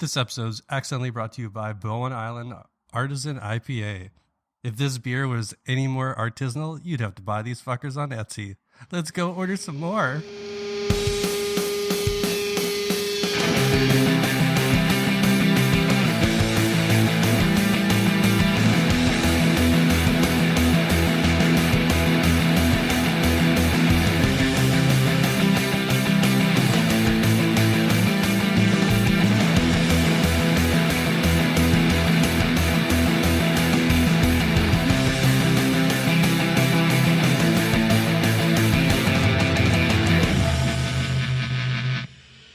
This episode is accidentally brought to you by Bowen Island Artisan IPA. If this beer was any more artisanal, you'd have to buy these fuckers on Etsy. Let's go order some more.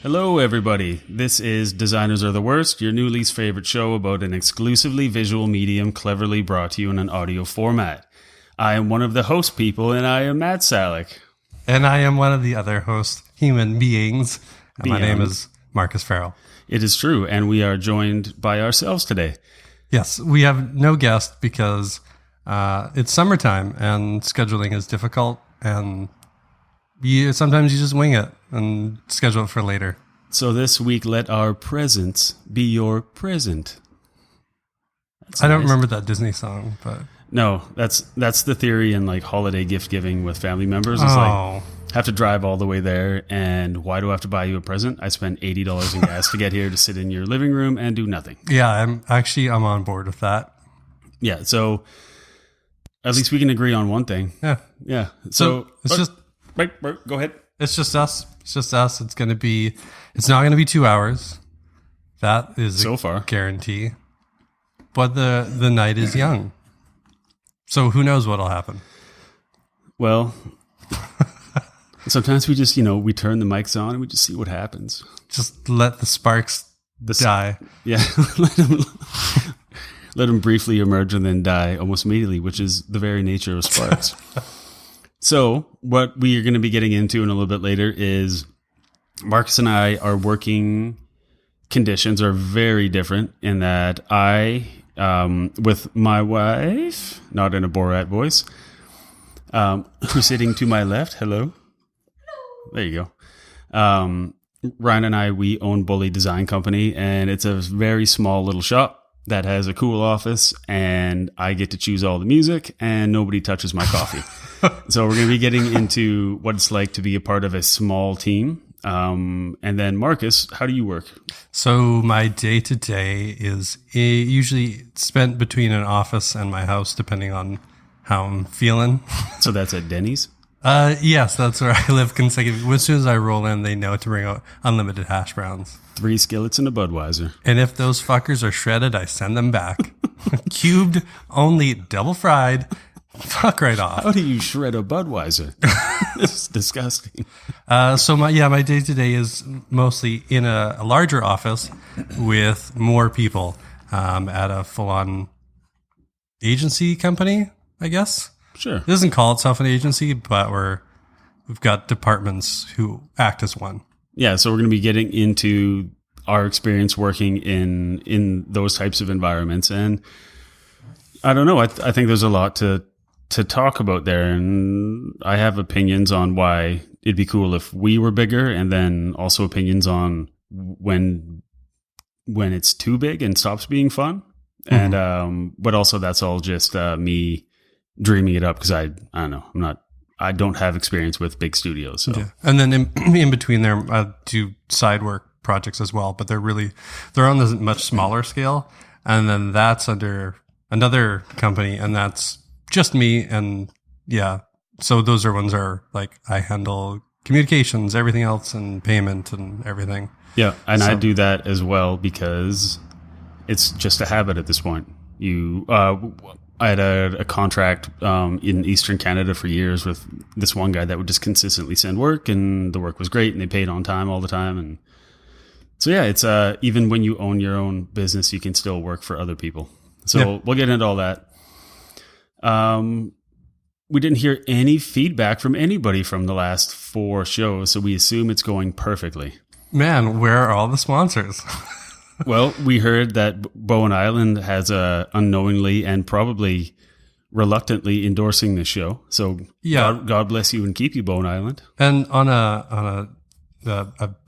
Hello, everybody. This is Designers Are the Worst, your new least favorite show about an exclusively visual medium cleverly brought to you in an audio format. I am one of the host people, and I am Matt Salick. And I am one of the other host human beings. And my name is Marcus Farrell. It is true, and we are joined by ourselves today. Yes, we have no guest because it's summertime and scheduling is difficult, and sometimes you just wing it and schedule it for later. So this week, let our presence be your present. I don't remember that Disney song, but no, that's the theory in like holiday gift giving with family members. It's like have to drive all the way there, and why do I have to buy you a present? I spent $80 in gas to get here to sit in your living room and do nothing. Yeah, I'm on board with that. Yeah, so at least we can agree on one thing. Yeah. So it's just. Right, go ahead. It's just us. It's not going to be 2 hours. That is so far guarantee. But the night is young. So who knows what'll happen? Well, sometimes we just, we turn the mics on and we just see what happens. Just let the sparks die. Yeah. let them briefly emerge and then die almost immediately, which is the very nature of sparks. So what we are going to be getting into in a little bit later is Marcus and I, our working conditions are very different in that I, with my wife, not in a Borat voice, who's sitting to my left. Hello. There you go. Ryan and I, we own Bully Design Company, and it's a very small little shop that has a cool office, and I get to choose all the music, and nobody touches my coffee. So we're going to be getting into what it's like to be a part of a small team. And then Marcus, how do you work? So my day-to-day is usually spent between an office and my house, depending on how I'm feeling. So that's at Denny's? Yes, that's where I live consecutively. As soon as I roll in, they know to bring out unlimited hash browns. 3 skillets and a Budweiser. And if those fuckers are shredded, I send them back. Cubed, only double fried. Fuck right off. How do you shred a Budweiser? It's disgusting. So my day to day is mostly in a larger office with more people at a full on agency company, I guess. Sure. It doesn't call itself an agency, but we've got departments who act as one. Yeah, so we're going to be getting into our experience working in those types of environments, and I don't know. I think there's a lot to talk about there, and I have opinions on why it'd be cool if we were bigger, and then also opinions on when it's too big and stops being fun. Mm-hmm. And but also that's all just me dreaming it up because I don't know, I don't have experience with big studios. So. Yeah. And then in between there, I do side work projects as well, but they're on a much smaller scale, and then that's under another company, and that's just me. And yeah, so those ones are like I handle communications, everything else, and payment and everything. Yeah, and I do that as well because it's just a habit at this point. I had a contract in Eastern Canada for years with this one guy that would just consistently send work, and the work was great, and they paid on time all the time. And so yeah, it's even when you own your own business, you can still work for other people. So We'll get into all that. We didn't hear any feedback from anybody from the last 4 shows, so we assume it's going perfectly. Man, where are all the sponsors? Well, we heard that Bowen Island has unknowingly and probably reluctantly endorsing this show. So yeah, God bless you and keep you, Bowen Island. And on a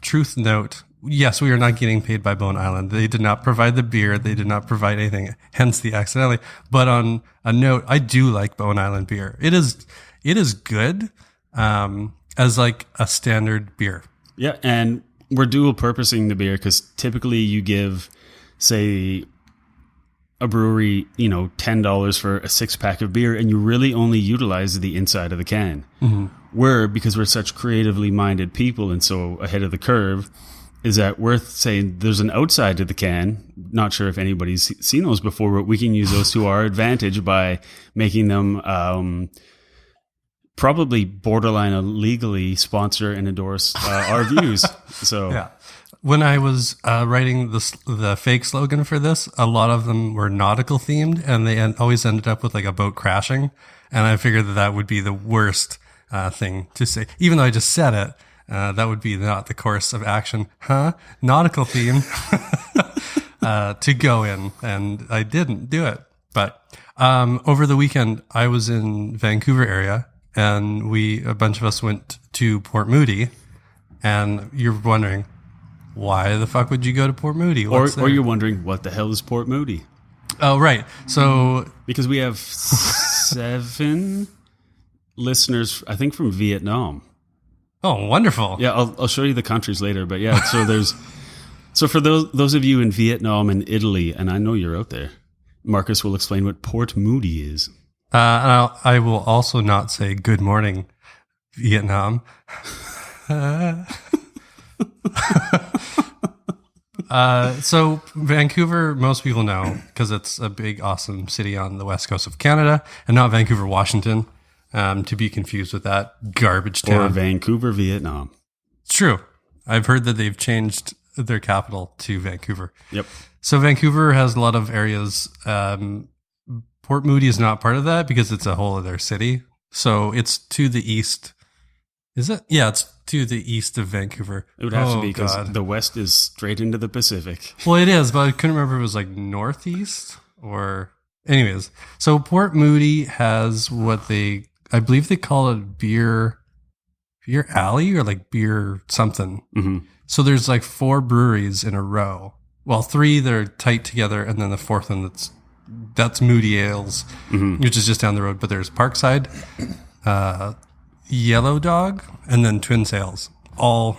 truth note, yes, we are not getting paid by Bowen Island. They did not provide the beer. They did not provide anything, hence the accidentally. But on a note, I do like Bowen Island beer. It is good, as like a standard beer. Yeah. And we're dual purposing the beer because typically you give, say, a brewery, $10 for a 6-pack of beer, and you really only utilize the inside of the can. Mm-hmm. Because we're such creatively minded people and so ahead of the curve, is that worth saying there's an outside to the can. Not sure if anybody's seen those before, but we can use those to our advantage by making them probably borderline illegally sponsor and endorse our views. So yeah. When I was writing the fake slogan for this, a lot of them were nautical themed, and they always ended up with like a boat crashing. And I figured that would be the worst thing to say. Even though I just said it, that would be not the course of action. Nautical theme to go in, and I didn't do it. But over the weekend, I was in Vancouver area, and a bunch of us went to Port Moody, and you're wondering, why the fuck would you go to Port Moody? Or you're wondering, what the hell is Port Moody? Oh, right. So because we have 7 listeners, I think, from Vietnam. Oh, wonderful. Yeah, I'll show you the countries later. But yeah, so for those of you in Vietnam and Italy, and I know you're out there, Marcus will explain what Port Moody is. I will also not say good morning, Vietnam. So Vancouver, most people know because it's a big, awesome city on the west coast of Canada, and not Vancouver, Washington, to be confused with that garbage town. Or Vancouver, Vietnam. It's true. I've heard that they've changed their capital to Vancouver. Yep. So Vancouver has a lot of areas. Port Moody is not part of that because it's a whole other city. So it's to the east. Is it? Yeah, it's to the east of Vancouver. It would have to be because the west is straight into the Pacific. Well, it is, but I couldn't remember if it was like northeast or... Anyways, so Port Moody has what I believe they call it beer alley or like beer something. Mm-hmm. So there's like 4 breweries in a row. Well, 3 that are tight together, and then the 4th one that's Moody Ales, mm-hmm. which is just down the road. But there's Parkside, Yellow Dog, and then Twin Sails, all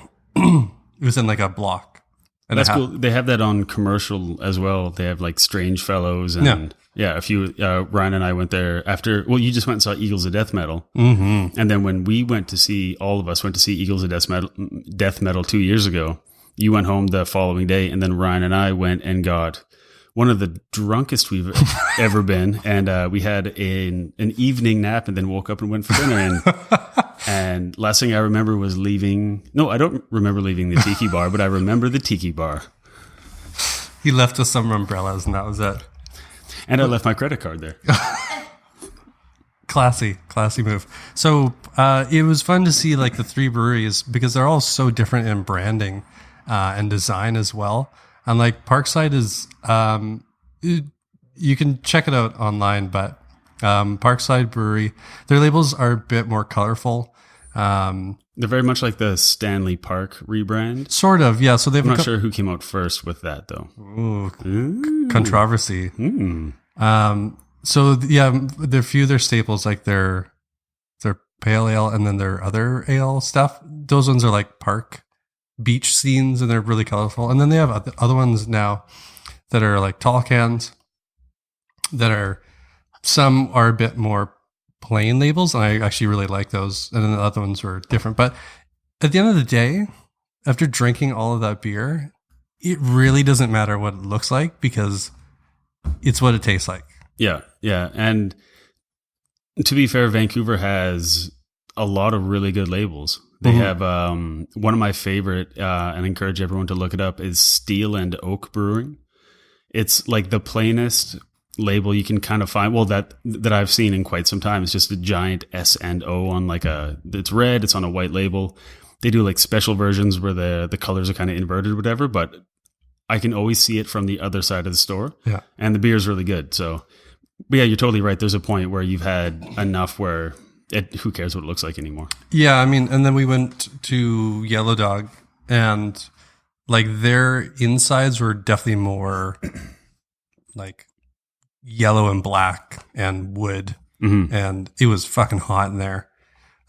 within like a block. And that's cool. They have that on commercial as well. They have like Strange Fellows and a few. Ryan and I went there after. Well, you just went and saw Eagles of Death Metal, mm-hmm. and then when we went to see, all of us went to see Eagles of Death Metal 2 years ago. You went home the following day, and then Ryan and I went and got one of the drunkest we've ever been, and we had an evening nap, and then woke up and went for dinner. And last thing I remember was leaving. No, I don't remember leaving the tiki bar, but I remember the tiki bar. He left us some umbrellas, and that was it. And I left my credit card there. Classy move. So it was fun to see like the 3 breweries because they're all so different in branding and design as well. And like Parkside is, you can check it out online, but Parkside Brewery, their labels are a bit more colorful. They're very much like the Stanley Park rebrand. Sort of, yeah. So they've I'm not sure who came out first with that, though. Ooh. Controversy. So yeah, there are few of their staples, like their pale ale and then their other ale stuff. Those ones are like park beach scenes, and they're really colorful. And then they have other ones now that are like tall cans some are a bit more plain labels, and I actually really like those. And then the other ones were different. But at the end of the day, after drinking all of that beer, it really doesn't matter what it looks like because it's what it tastes like. Yeah. And to be fair, Vancouver has a lot of really good labels. They have one of my favorite, and I encourage everyone to look it up, is Steel and Oak Brewing. It's like the plainest label you can kind of find. Well, that I've seen in quite some time. It's just a giant S and O on it's red. It's on a white label. They do like special versions where the colors are kind of inverted or whatever, but I can always see it from the other side of the store. Yeah. And the beer is really good. So, but yeah, you're totally right. There's a point where you've had enough where who cares what it looks like anymore? Yeah, I mean, and then we went to Yellow Dog, and like their insides were definitely more like yellow and black and wood, and it was fucking hot in there.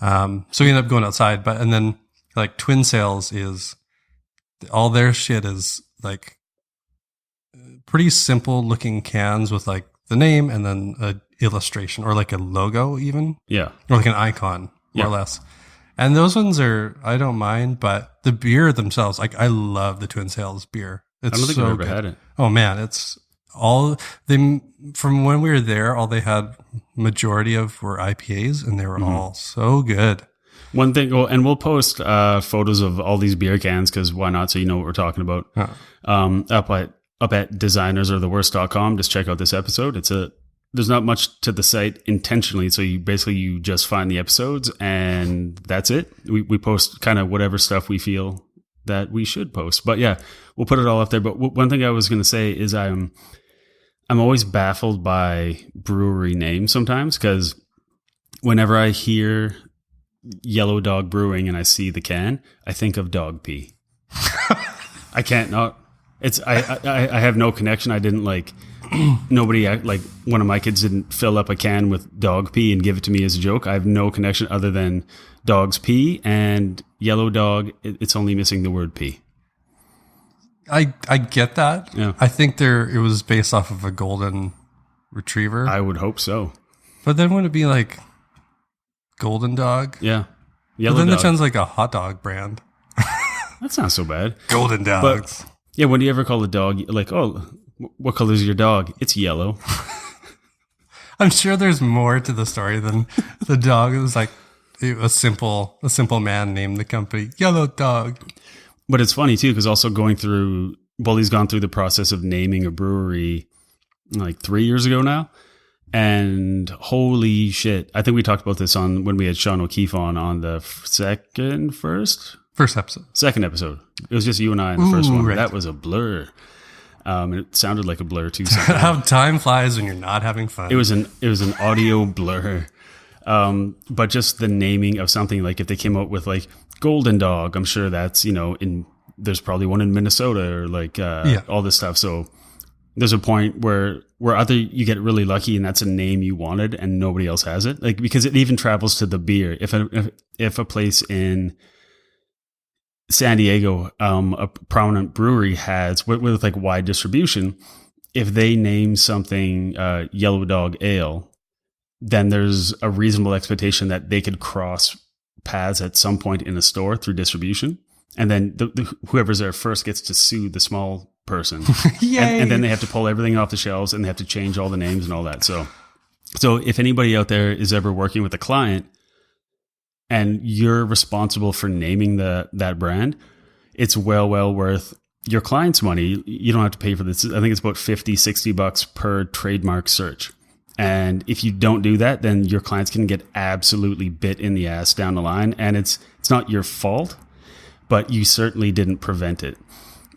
So we ended up going outside, and then like Twin Sails is all their shit is like pretty simple looking cans with like the name and then a illustration or like a logo even. Yeah. Or like an icon more or less. And those ones I don't mind, but the beer themselves, like I love the Twin Sails beer. It's I don't think so I've ever good. had it. Oh man, it's all from when we were there, all they had majority of were IPAs and they were all so good. One thing, and we'll post photos of all these beer cans because why not? So you know what we're talking about. Up at designersoftheworst.com. Just check out this episode. There's not much to the site intentionally, so you just find the episodes and that's it. We post kind of whatever stuff we feel that we should post. But yeah, we'll put it all up there. But one thing I was going to say is I'm always baffled by brewery names sometimes because whenever I hear Yellow Dog Brewing and I see the can, I think of dog pee. I can't not. I have no connection. I didn't nobody like one of my kids didn't fill up a can with dog pee and give it to me as a joke. I have no connection other than dog's pee and yellow dog. It's only missing the word pee. I get that. Yeah. I think it was based off of a golden retriever. I would hope so. But then would it be like Golden Dog? Yeah. Yellow but then dog. That sounds like a hot dog brand. That's not so bad. Golden Dogs. But, yeah, when do you ever call a dog, like, oh, what color is your dog? It's yellow. I'm sure there's more to the story than the dog. It was like a simple man named the company Yellow Dog. But it's funny, too, because also Bully's gone through the process of naming a brewery like 3 years ago now. And holy shit. I think we talked about this when we had Sean O'Keefe on the First episode. Second episode. It was just you and I in the first one. Right. That was a blur. And it sounded like a blur too. How time flies when you're not having fun. It was an audio blur. But just the naming of something, like if they came out with like Golden Dog, I'm sure that's, there's probably one in Minnesota or like all this stuff. So there's a point where either you get really lucky and that's a name you wanted and nobody else has it. Like, because it even travels to the beer. If a place in San Diego, a prominent brewery has with like wide distribution, if they name something Yellow Dog Ale, then there's a reasonable expectation that they could cross paths at some point in a store through distribution. And then whoever's there first gets to sue the small person. Yay. And then they have to pull everything off the shelves and they have to change all the names and all that. So if anybody out there is ever working with a client and you're responsible for naming that brand, it's well worth your client's money. You don't have to pay for this. I think it's about $50-$60 per trademark search. And if you don't do that, then your clients can get absolutely bit in the ass down the line. And it's not your fault, but you certainly didn't prevent it.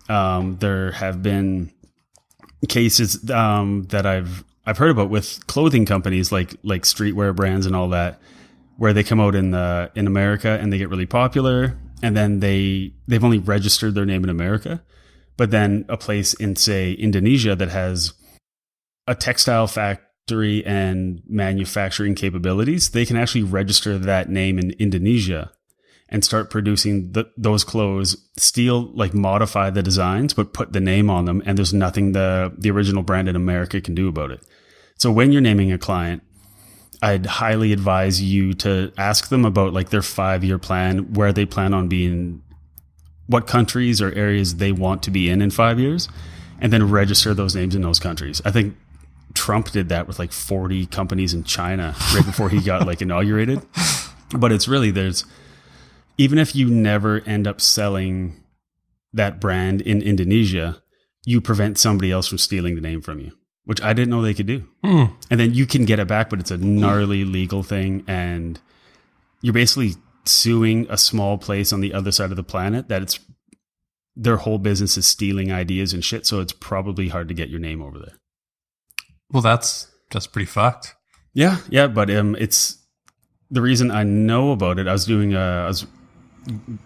There have been cases that I've heard about with clothing companies like streetwear brands and all that, where they come out in America and they get really popular, and then they've only registered their name in America, but then a place in, say, Indonesia that has a textile factory and manufacturing capabilities, they can actually register that name in Indonesia and start producing those clothes, modify the designs, but put the name on them. And there's nothing the original brand in America can do about it. So when you're naming a client, I'd highly advise you to ask them about like their 5-year plan, where they plan on being, what countries or areas they want to be in 5 years, and then register those names in those countries. I think Trump did that with like 40 companies in China right before he got like inaugurated. But it's really, even if you never end up selling that brand in Indonesia, you prevent somebody else from stealing the name from you, which I didn't know they could do. And then you can get it back, but it's a gnarly legal thing. And you're basically suing a small place on the other side of the planet that their whole business is stealing ideas and shit. So it's probably hard to get your name over there. Well, that's pretty fucked. Yeah. But it's the reason I know about it. I was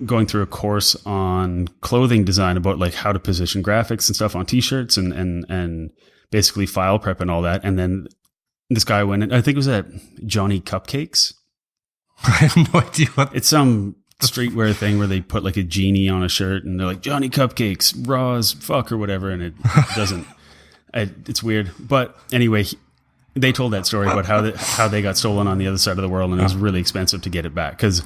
going through a course on clothing design about like how to position graphics and stuff on t-shirts and basically file prep and all that. And then this guy went in, I think it was at Johnny Cupcakes. I have no idea what it's some streetwear thing where they put like a genie on a shirt and they're like Johnny Cupcakes, raw as fuck or whatever. And it doesn't, it's weird. But anyway, they told that story about how they got stolen on the other side of the world, and it was really expensive to get it back. Because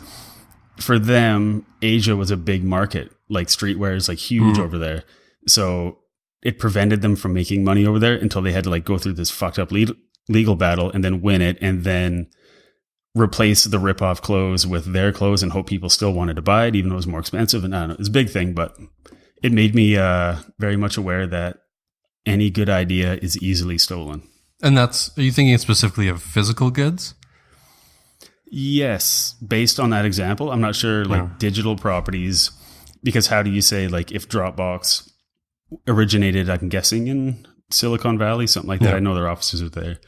for them, Asia was a big market. Like streetwear is like huge over there. So it prevented them from making money over there until they had to like go through this fucked up legal battle and then win it and then replace the rip-off clothes with their clothes and hope people still wanted to buy it, even though it was more expensive. And I don't know, it's a big thing, but it made me very much aware that any good idea is easily stolen. And are you thinking specifically of physical goods? Yes, based on that example. I'm not sure like digital properties, because how do you say like if Dropbox originated, I'm guessing in Silicon Valley, something like that. I know their offices are there.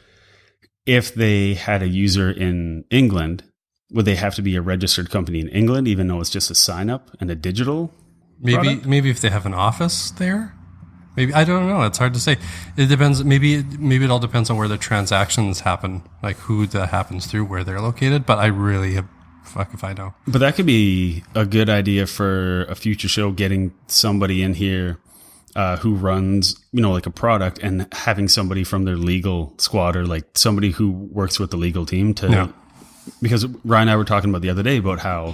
If they had a user in England, would they have to be a registered company in England, even though it's just a sign up and a digital product? Maybe if they have an office there. Maybe, I don't know. It's hard to say. It depends. Maybe it all depends on where the transactions happen, like who that happens through, where they're located. But I really have, fuck if I know. But that could be a good idea for a future show, getting somebody in here who runs, like a product, and having somebody from their legal squad or like somebody who works with the legal team because Ryan and I were talking about the other day about how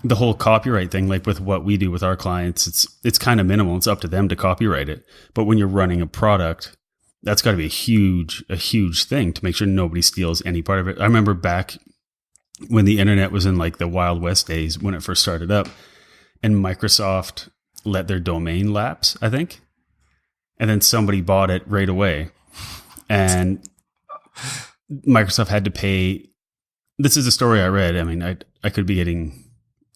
the whole copyright thing, like with what we do with our clients, it's kind of minimal. It's up to them to copyright it. But when you're running a product, that's got to be a huge thing to make sure nobody steals any part of it. I remember back when the internet was in like the Wild West days when it first started up, and Microsoft let their domain lapse, I think. And then somebody bought it right away. And Microsoft had to pay. This is a story I read. I mean, I could be getting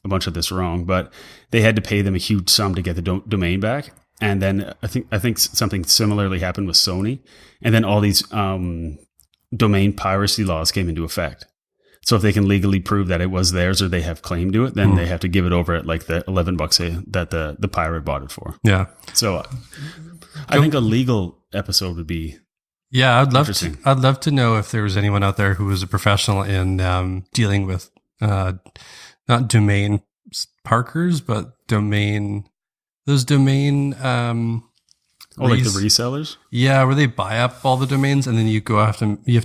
a bunch of this wrong, but they had to pay them a huge sum to get the domain back. And then I think something similarly happened with Sony. And then all these domain piracy laws came into effect. So if they can legally prove that it was theirs or they have claim to it, then they have to give it over at like the $11 that the pirate bought it for. Yeah. So I think a legal episode would be I'd love to know if there was anyone out there who was a professional in dealing with not domain parkers, but those domain like the resellers? Yeah, where they buy up all the domains and then you have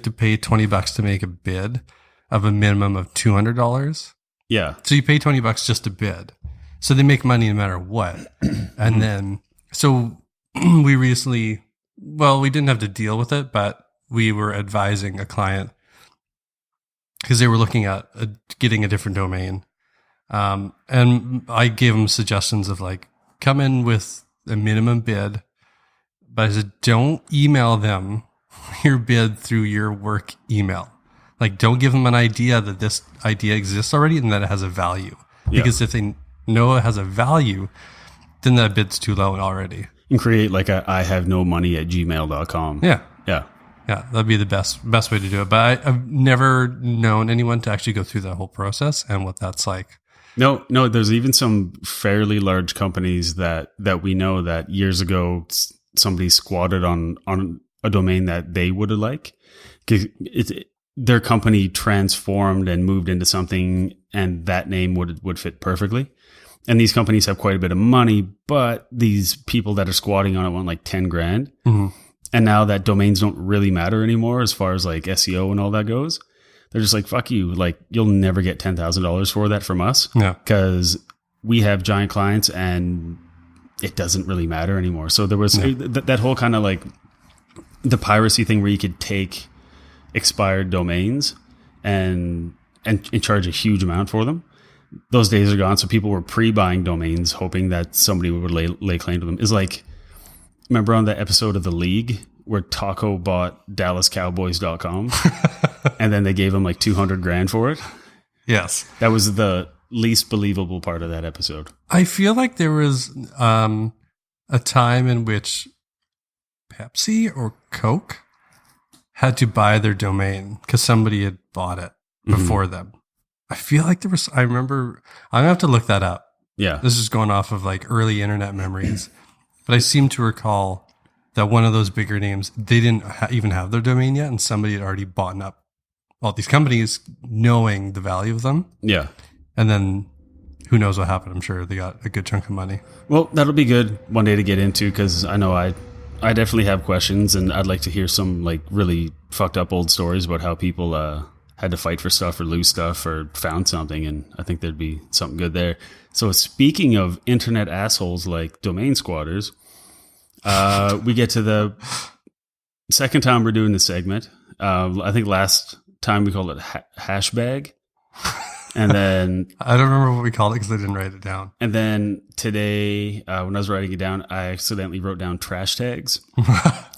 to pay $20 to make a bid of a minimum of $200. Yeah. So you pay $20 just to bid. So they make money no matter what. And then, so we recently, we didn't have to deal with it, but we were advising a client because they were looking at getting a different domain. And I gave them suggestions of like, come in with a minimum bid, but I said, don't email them your bid through your work email. Like, don't give them an idea that this idea exists already and that it has a value. Because if they know it has a value, then that bid's too low already. And create like I have no money at gmail.com. Yeah. Yeah. Yeah, that'd be the best way to do it. But I've never known anyone to actually go through that whole process and what that's like. No, there's even some fairly large companies that we know that years ago somebody squatted on a domain that they would have liked. Their company transformed and moved into something, and that name would fit perfectly. And these companies have quite a bit of money, but these people that are squatting on it want like 10 grand. Mm-hmm. And now that domains don't really matter anymore as far as like SEO and all that goes. They're just like, fuck you. Like, you'll never get $10,000 for that from us. Yeah. Because we have giant clients and it doesn't really matter anymore. So there was that whole kind of like the piracy thing where you could take expired domains and charge a huge amount for them. Those days are gone. So people were pre-buying domains hoping that somebody would lay claim to them. Is like, remember on the episode of The League where Taco bought DallasCowboys.com and then they gave him like 200 grand for it? Yes. That was the least believable part of that episode. I feel like there was a time in which Pepsi or Coke had to buy their domain because somebody had bought it before them. I feel like there was, I remember, I'm gonna have to look that up. Yeah. This is going off of like early internet memories, but I seem to recall that one of those bigger names, they didn't even have their domain yet, and somebody had already bought up all these companies knowing the value of them. Yeah. And then who knows what happened. I'm sure they got a good chunk of money. Well, that'll be good one day to get into, because I know I definitely have questions, and I'd like to hear some like really fucked up old stories about how people had to fight for stuff or lose stuff or found something, and I think there'd be something good there. So speaking of internet assholes like domain squatters, we get to the second time we're doing this segment. I think last time we called it hashbag. And then I don't remember what we called it because I didn't write it down. And then today, when I was writing it down, I accidentally wrote down trash tags.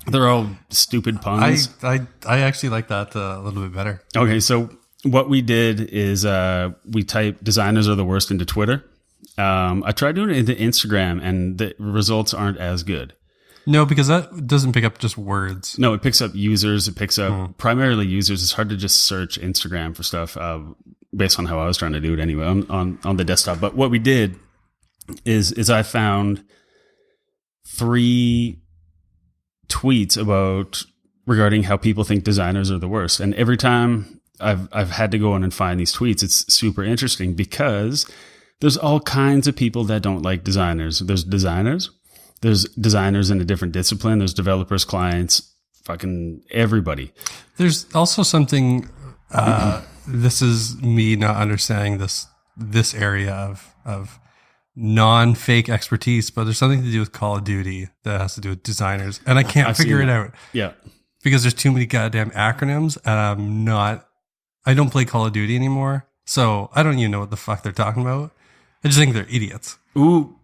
They're all stupid puns. I actually like that a little bit better. Okay, so what we did is we typed "designers are the worst" into Twitter. I tried doing it into Instagram, and the results aren't as good. No, because that doesn't pick up just words. No, it picks up users. It picks up primarily users. It's hard to just search Instagram for stuff based on how I was trying to do it anyway on the desktop. But what we did is I found 3 tweets regarding how people think designers are the worst. And every time I've had to go in and find these tweets, it's super interesting because there's all kinds of people that don't like designers. There's designers in a different discipline. There's developers, clients, fucking everybody. There's also something, this is me not understanding this area of non-fake expertise, but there's something to do with Call of Duty that has to do with designers. And I can't figure it out. Yeah. Because there's too many goddamn acronyms, and I don't play Call of Duty anymore. So I don't even know what the fuck they're talking about. I just think they're idiots. Ooh,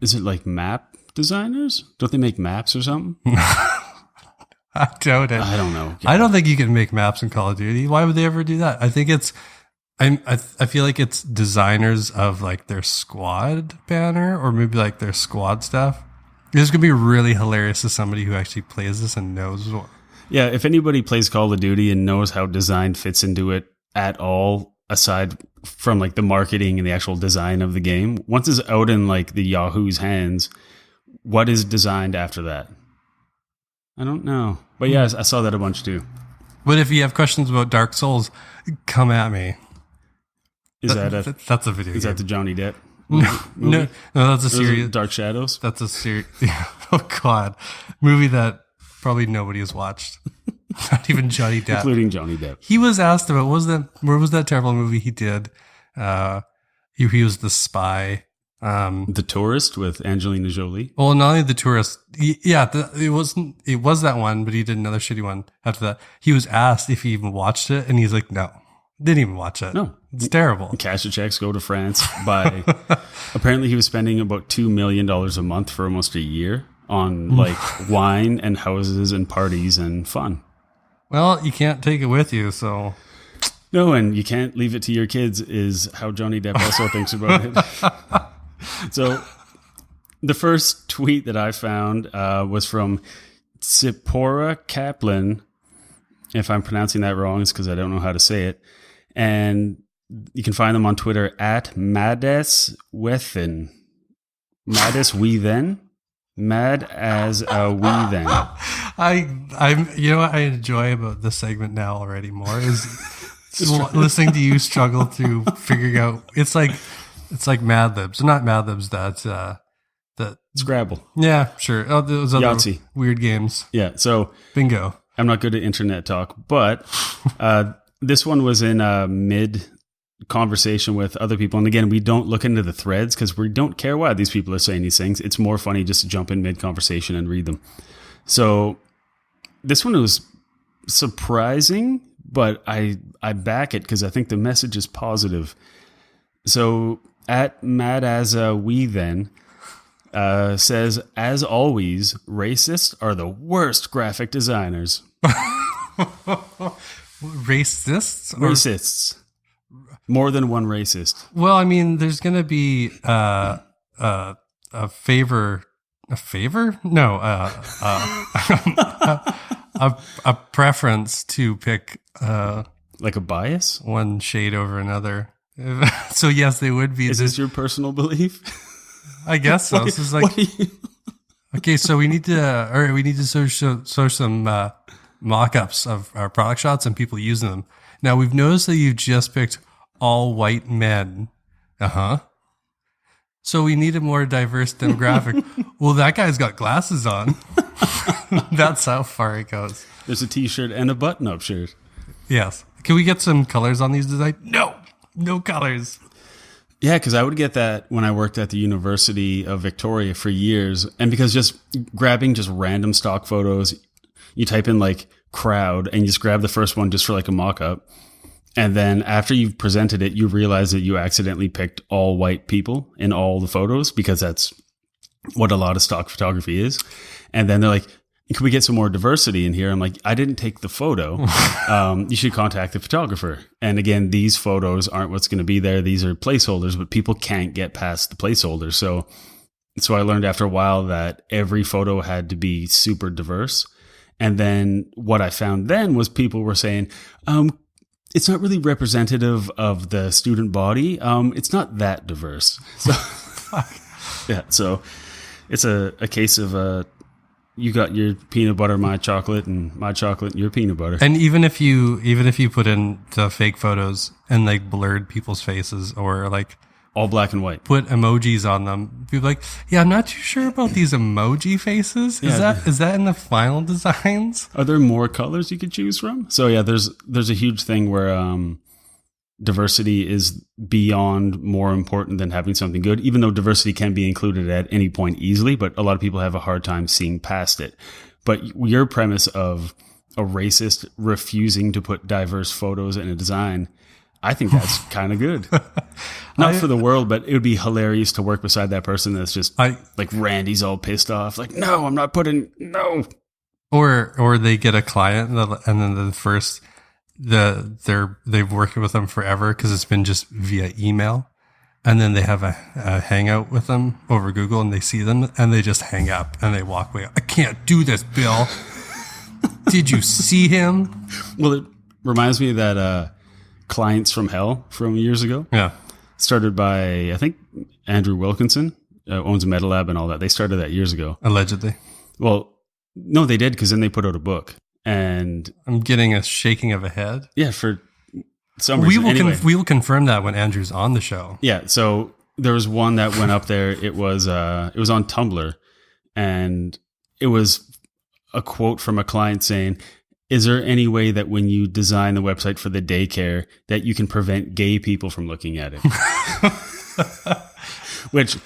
is it like map designers? Don't they make maps or something? I doubt it. I don't know. I don't think you can make maps in Call of Duty. Why would they ever do that? I think I feel like it's designers of like their squad banner or maybe like their squad stuff. This is going to be really hilarious to somebody who actually plays this and knows what. Yeah, if anybody plays Call of Duty and knows how design fits into it at all, aside from like the marketing and the actual design of the game, once it's out in like the Yahoo's hands, what is designed after that? I don't know. But yeah, I saw that a bunch too. But if you have questions about Dark Souls, come at me. That's a video game. Is that the Johnny Depp no, that's a series. Dark Shadows? That's a series. Oh God. Movie that probably nobody has watched. Not even Johnny Depp. Including Johnny Depp. He was asked about, where was that terrible movie he did? He was the spy. The Tourist with Angelina Jolie. Well, not only The Tourist. It was that one, but he did another shitty one after that. He was asked if he even watched it, and he's like, no. Didn't even watch it. No. It's terrible. Cash the checks, go to France, buy. Apparently he was spending about $2 million a month for almost a year on like wine and houses and parties and fun. Well, you can't take it with you, so. No, and you can't leave it to your kids is how Johnny Depp also thinks about it. So the first tweet that I found was from Tsipora Kaplan. If I'm pronouncing that wrong, it's because I don't know how to say it. And you can find them on Twitter at Madeswethen. Madeswethen? Mad as a wee then. I'm you know what I enjoy about this segment now already more is listening to you struggle through figuring out it's like Mad Libs. Not Mad Libs, that Scrabble. Yeah, sure. Oh, those other Yahtzee. Weird games. Yeah, so bingo. I'm not good at internet talk, but this one was in a mid conversation with other people. And again, we don't look into the threads because we don't care why these people are saying these things. It's more funny just to jump in mid conversation and read them. So this one was surprising, but I back it because I think the message is positive. So at Mad as a We Then says, as always, racists are the worst graphic designers. Racists? Racists. More than one racist. Well, I mean, there's going to be a favor. A favor? No, a preference to pick Like a bias? one shade over another. So yes, they would be. Is this your personal belief? I guess so. This is like, okay, so we need to show some mock-ups of our product shots and people using them. Now we've noticed that you've just picked all white men. So we need a more diverse demographic. Well, that guy's got glasses on. That's how far it goes. There's a t-shirt and a button-up shirt. Yes. Can we get some colors on these designs? No colors. Yeah, because I would get that when I worked at the University of Victoria for years. And because just grabbing just random stock photos, you type in like crowd and you just grab the first one just for like a mock-up. And then after you've presented it, you realize that you accidentally picked all white people in all the photos because that's what a lot of stock photography is. And then they're like, can we get some more diversity in here? I'm like, I didn't take the photo. You should contact the photographer. And again, these photos aren't what's going to be there. These are placeholders, but people can't get past the placeholders. So I learned after a while that every photo had to be super diverse. And then what I found then was people were saying, it's not really representative of the student body. It's not that diverse. So, yeah. So it's a case of, you got your peanut butter, my chocolate, and my chocolate, your peanut butter. And even if you put in the fake photos and like blurred people's faces or like all black and white, put emojis on them, people like, yeah, I'm not too sure about these emoji faces. Is that in the final designs? Are there more colors you could choose from? So yeah, there's a huge thing where diversity is beyond more important than having something good, even though diversity can be included at any point easily, but a lot of people have a hard time seeing past it. But your premise of a racist refusing to put diverse photos in a design, I think that's kind of good. Not for the world, but it would be hilarious to work beside that person that's just like Randy's all pissed off. Like, no, I'm not putting, no. Or they get a client and then the first... they've worked with them forever because it's been just via email, and then they have a hangout with them over Google and they see them and they just hang up and they walk away. I can't do this, Bill. Did you see him? Well, it reminds me of that Clients from Hell from years ago. Yeah. Started by, I think, Andrew Wilkinson, owns a Metal Lab and all that. They started that years ago. Allegedly. Well, no, they did, because then they put out a book. And I'm getting a shaking of a head. Yeah, for some reason. We will confirm that when Andrew's on the show. Yeah, so there was one that went up there. It was on Tumblr, and it was a quote from a client saying, "Is there any way that when you design the website for the daycare that you can prevent gay people from looking at it?" Which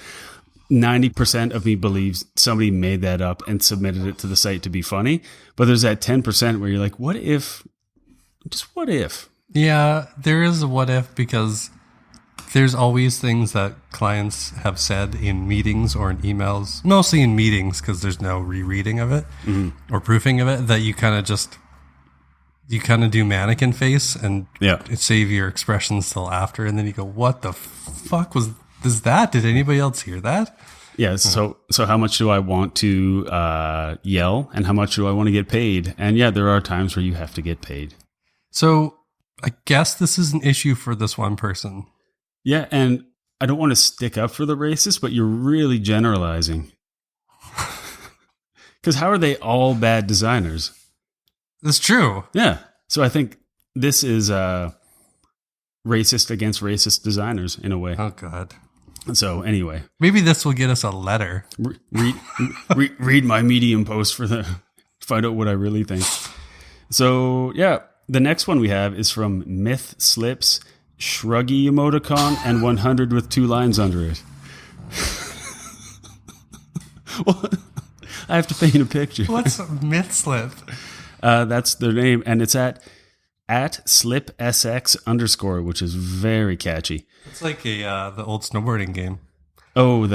90% of me believes somebody made that up and submitted it to the site to be funny. But there's that 10% where you're like, what if? Just what if? Yeah, there is a what if, because there's always things that clients have said in meetings or in emails, mostly in meetings because there's no rereading of it or proofing of it, that you kind of do mannequin face and save your expressions till after. And then you go, what the fuck was that? Did anybody else hear that? Yeah. So how much do I want to yell, and how much do I want to get paid? And yeah, there are times where you have to get paid. So I guess this is an issue for this one person. Yeah. And I don't want to stick up for the racist, but you're really generalizing. Because how are they all bad designers? That's true. Yeah. So I think this is racist against racist designers in a way. Oh, God. So anyway, maybe this will get us a letter. Read my Medium post find out what I really think. So yeah, the next one we have is from Myth Slips, Shruggy emoticon, and 100 with 2 lines under it. Well, I have to paint a picture. What's Myth Slip? That's their name, and it's at @slipsx_, which is very catchy. It's like the old snowboarding game. Oh,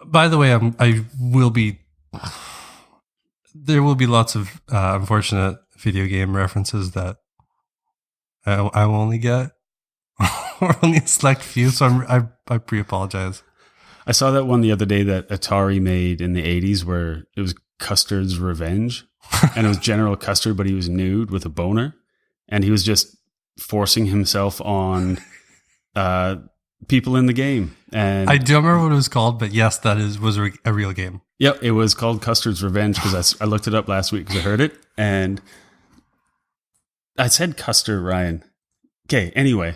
By the way, there will be lots of unfortunate video game references that I will only get, or only a select few. So I pre-apologize. I saw that one the other day that Atari made in the 80s where it was Custard's Revenge, and it was General Custard, but he was nude with a boner. And he was just forcing himself on people in the game. And I don't remember what it was called, but yes, that was a real game. Yep, it was called Custard's Revenge because I looked it up last week because I heard it. And I said Custer, Ryan. Okay, anyway.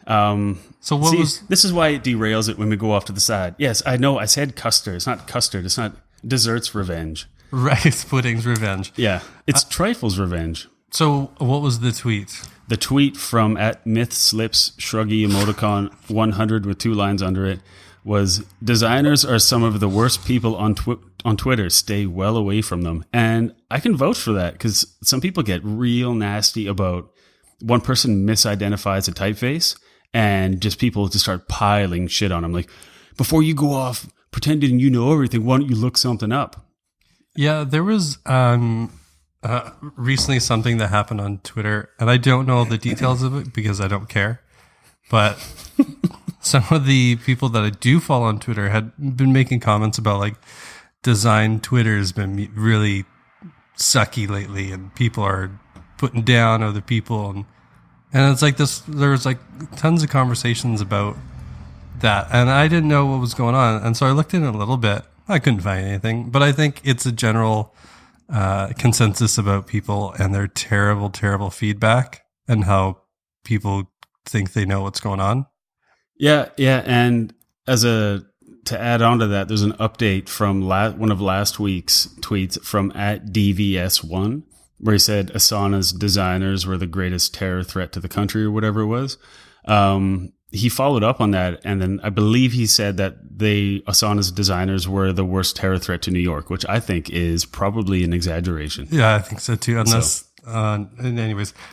So what was... This is why it derails it when we go off to the side. Yes, I know. I said custard. It's not custard. It's not dessert's revenge. Rice pudding's revenge. Yeah, it's trifle's revenge. So what was the tweet? The tweet from @MythSlips Shruggy Emoticon 100 with 2 lines under it was, designers are some of the worst people on Twitter. Stay well away from them. And I can vouch for that because some people get real nasty about one person misidentifies a typeface and just people just start piling shit on them. Like, before you go off pretending you know everything, why don't you look something up? Yeah, there was recently something that happened on Twitter, and I don't know the details of it because I don't care. But some of the people that I do follow on Twitter had been making comments about like design Twitter has been really sucky lately, and people are putting down other people, and it's like this. There was like tons of conversations about that, and I didn't know what was going on, and so I looked in it a little bit. I couldn't find anything, but I think it's a general consensus about people and their terrible, terrible feedback and how people think they know what's going on. Yeah, and to add on to that, there's an update from one of last week's tweets from @DVS1, where he said Asana's designers were the greatest terror threat to the country or whatever it was. He followed up on that, and then I believe he said that Asana's designers were the worst terror threat to New York, which I think is probably an exaggeration. Yeah, I think so too. Anyways,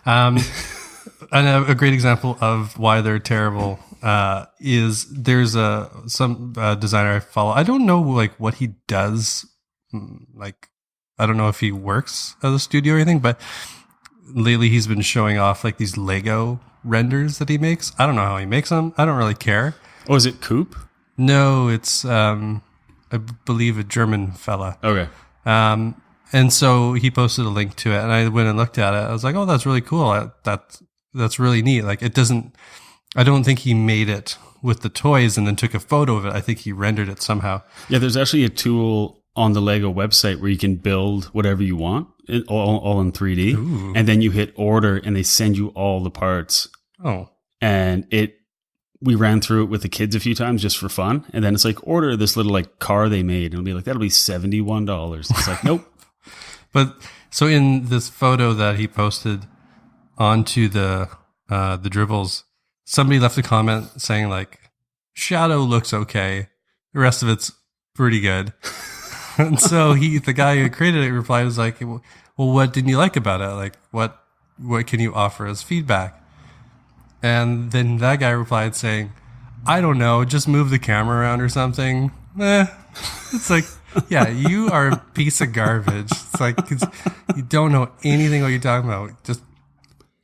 and a great example of why they're terrible is there's some designer I follow. I don't know like what he does. Like, I don't know if he works at a studio or anything, but lately he's been showing off like these Lego renders that he makes. I don't know how he makes them. I don't really care. Oh, is it Coop? No, it's I believe a German fella. Okay. And so he posted a link to it, and I went and looked at it. I was like, oh, that's really cool. That's really neat. Like, I don't think he made it with the toys and then took a photo of it. I think he rendered it somehow. Yeah, there's actually a tool on the Lego website where you can build whatever you want, all in 3D. Ooh. And then you hit order and they send you all the parts. Oh. And we ran through it with the kids a few times just for fun. And then it's like, order this little like car they made. And it'll be like, that'll be $71. It's like, nope. But so in this photo that he posted onto the dribbles, somebody left a comment saying like, shadow looks okay. The rest of it's pretty good. And so the guy who created it replied, was like, well, what didn't you like about it? Like, what can you offer as feedback? And then that guy replied saying, I don't know, just move the camera around or something. It's like, yeah, you are a piece of garbage. It's like, you don't know anything what you're talking about. Just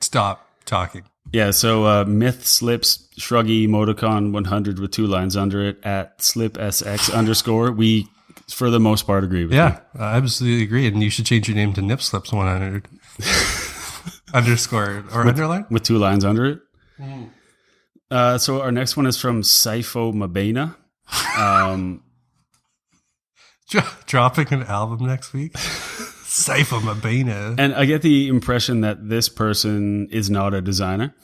stop talking. Yeah, so MythSlips Shruggy Emoticon 100 with 2 lines under it @SlipSX_. We, for the most part, agree with you. Yeah, I absolutely agree. And you should change your name to NipSlips 100 underscore or underline with 2 lines under it. So our next one is from Saifo Mabena. Dropping an album next week. Saifo Mabena. And I get the impression that this person is not a designer,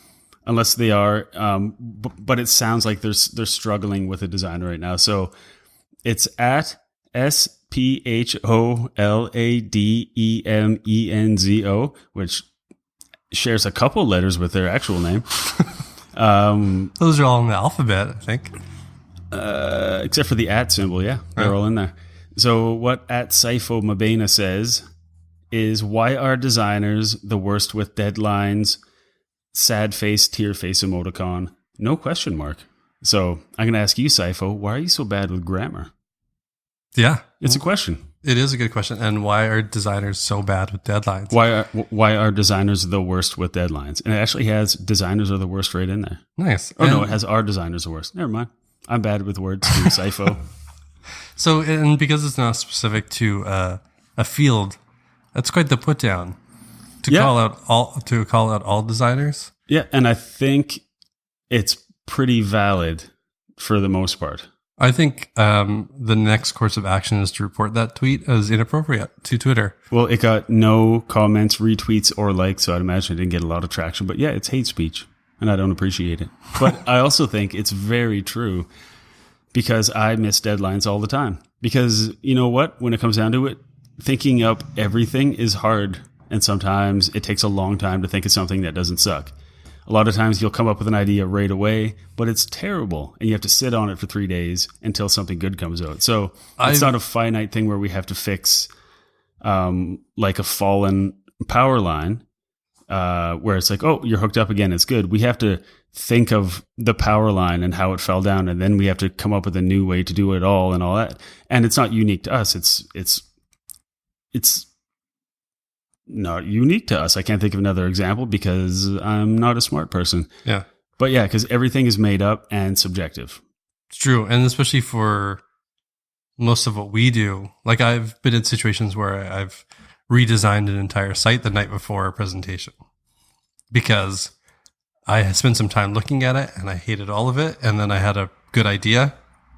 unless they are. But it sounds like they're struggling with a designer right now. So it's @SPHOLADEMENZO, which shares a couple letters with their actual name. Those are all in the alphabet, I think. Except for the @ symbol, yeah. They're all in there. So what @Saifo Mabena says is, why are designers the worst with deadlines? Sad face, tear face emoticon. No question mark. So I'm going to ask you, Saifo, why are you so bad with grammar? Yeah. It's a question. It is a good question. And why are designers so bad with deadlines? Why are designers the worst with deadlines? And it actually has designers are the worst right in there. Nice. Oh, no, it has our designers the worst. Never mind. I'm bad with words too, Saifo. So, and because it's not specific to a field, that's quite the put down. to call out all designers. Yeah, and I think it's pretty valid for the most part. I think the next course of action is to report that tweet as inappropriate to Twitter. Well, it got no comments, retweets, or likes, so I'd imagine it didn't get a lot of traction. But yeah, it's hate speech, and I don't appreciate it. But I also think it's very true because I miss deadlines all the time. Because you know what? When it comes down to it, thinking up everything is hard, and sometimes it takes a long time to think of something that doesn't suck. A lot of times you'll come up with an idea right away, but it's terrible, and you have to sit on it for 3 days until something good comes out. So it's not a finite thing where we have to fix like a fallen power line where it's like, oh, you're hooked up again. It's good. We have to think of the power line and how it fell down, and then we have to come up with a new way to do it all and all that. And it's not unique to us. It's not unique to us. I can't think of another example because I'm not a smart person. Yeah. But yeah, because everything is made up and subjective. It's true. And especially for most of what we do, like I've been in situations where I've redesigned an entire site the night before a presentation because I had spent some time looking at it and I hated all of it. And then I had a good idea.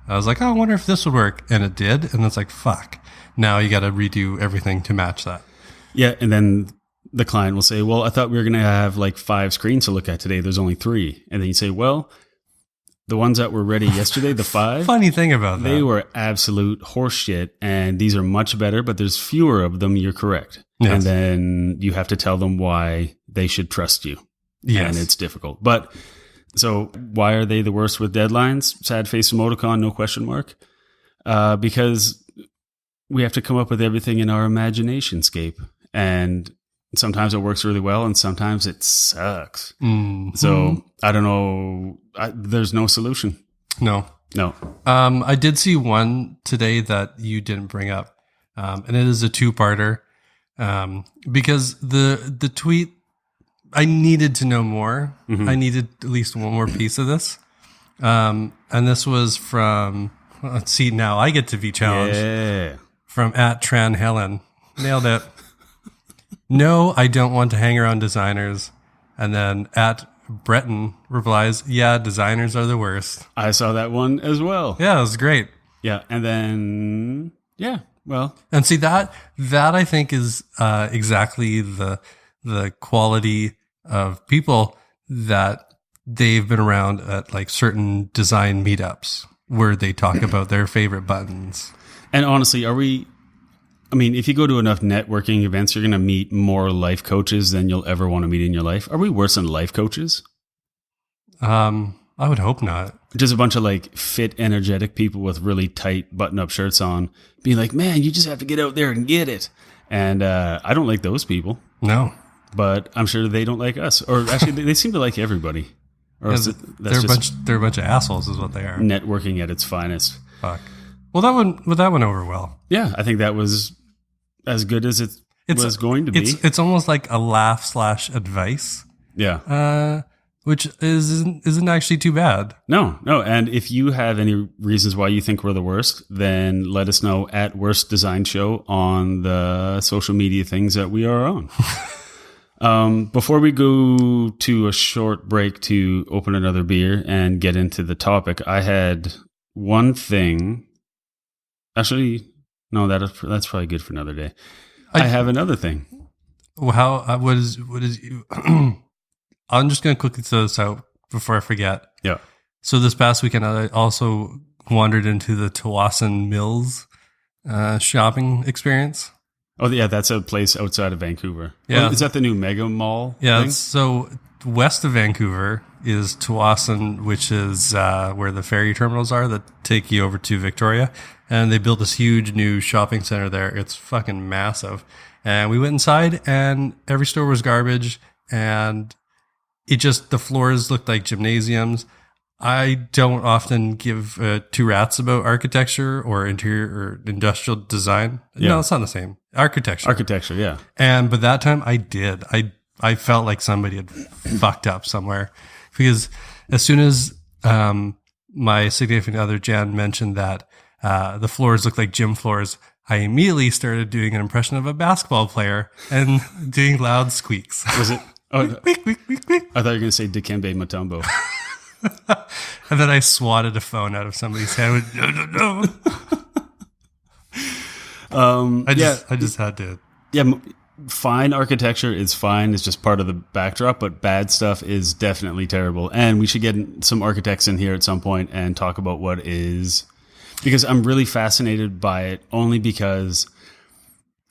I was like, oh, I wonder if this would work. And it did. And it's like, fuck. Now you got to redo everything to match that. Yeah, and then the client will say, well, I thought we were going to have like 5 screens to look at today. There's only 3. And then you say, well, the ones that were ready yesterday, the 5. Funny thing about that. They were absolute horseshit, and these are much better, but there's fewer of them. You're correct. Yes. And then you have to tell them why they should trust you. Yes. And it's difficult. But so why are they the worst with deadlines? Sad face emoticon, no question mark. Because we have to come up with everything in our imagination scape. And sometimes it works really well, and sometimes it sucks. Mm-hmm. So I don't know. There's no solution. No. I did see one today that you didn't bring up, and it is a 2-parter because the tweet, I needed to know more. Mm-hmm. I needed at least one more piece of this, and this was from. Let's see. Now I get to be challenged. Yeah. From @Tran Helen. Nailed it. No, I don't want to hang around designers. And then @Breton replies, yeah, designers are the worst. I saw that one as well. Yeah, it was great. Yeah. And then, yeah, well. And see that I think is exactly the quality of people that they've been around at like certain design meetups where they talk about their favorite buttons. And honestly, if you go to enough networking events, you're going to meet more life coaches than you'll ever want to meet in your life. Are we worse than life coaches? I would hope not. Just a bunch of like fit, energetic people with really tight button-up shirts on being like, man, you just have to get out there and get it. And I don't like those people. No. But I'm sure they don't like us. Or actually, they seem to like everybody. Or they're a bunch of assholes is what they are. Networking at its finest. Fuck. Well, that went over well. Yeah, I think that was as good as it was going to be. It's almost like a laugh / advice. Yeah. Which isn't actually too bad. No. And if you have any reasons why you think we're the worst, then let us know at Worst Design Show on the social media things that we are on. Before we go to a short break to open another beer and get into the topic, I had one thing. Actually, no, that's probably good for another day. I have another thing. What is you? I'm just going to quickly throw this out before I forget. Yeah. So this past weekend, I also wandered into the Tawasin Mills shopping experience. Oh, yeah, that's a place outside of Vancouver. Yeah. Is that the new mega mall Yeah, thing? So west of Vancouver is Tawasin, which is where the ferry terminals are that take you over to Victoria. And they built this huge new shopping center there. It's fucking massive. And we went inside, and every store was garbage, and the floors looked like gymnasiums. I don't often give 2 rats about architecture or interior or industrial design. Yeah. No, it's not the same. Architecture, yeah. But that time I did. I felt like somebody had fucked up somewhere, because as soon as my significant other Jan mentioned that the floors looked like gym floors, I immediately started doing an impression of a basketball player and doing loud squeaks. Was it? Oh, Squeak, squeak, squeak, squeak. I thought you were going to say Dikembe Mutombo. And then I swatted a phone out of somebody's hand. No. I just had to. Yeah, fine architecture is fine. It's just part of the backdrop, but bad stuff is definitely terrible. And we should get some architects in here at some point and talk about what is, because I'm really fascinated by it only because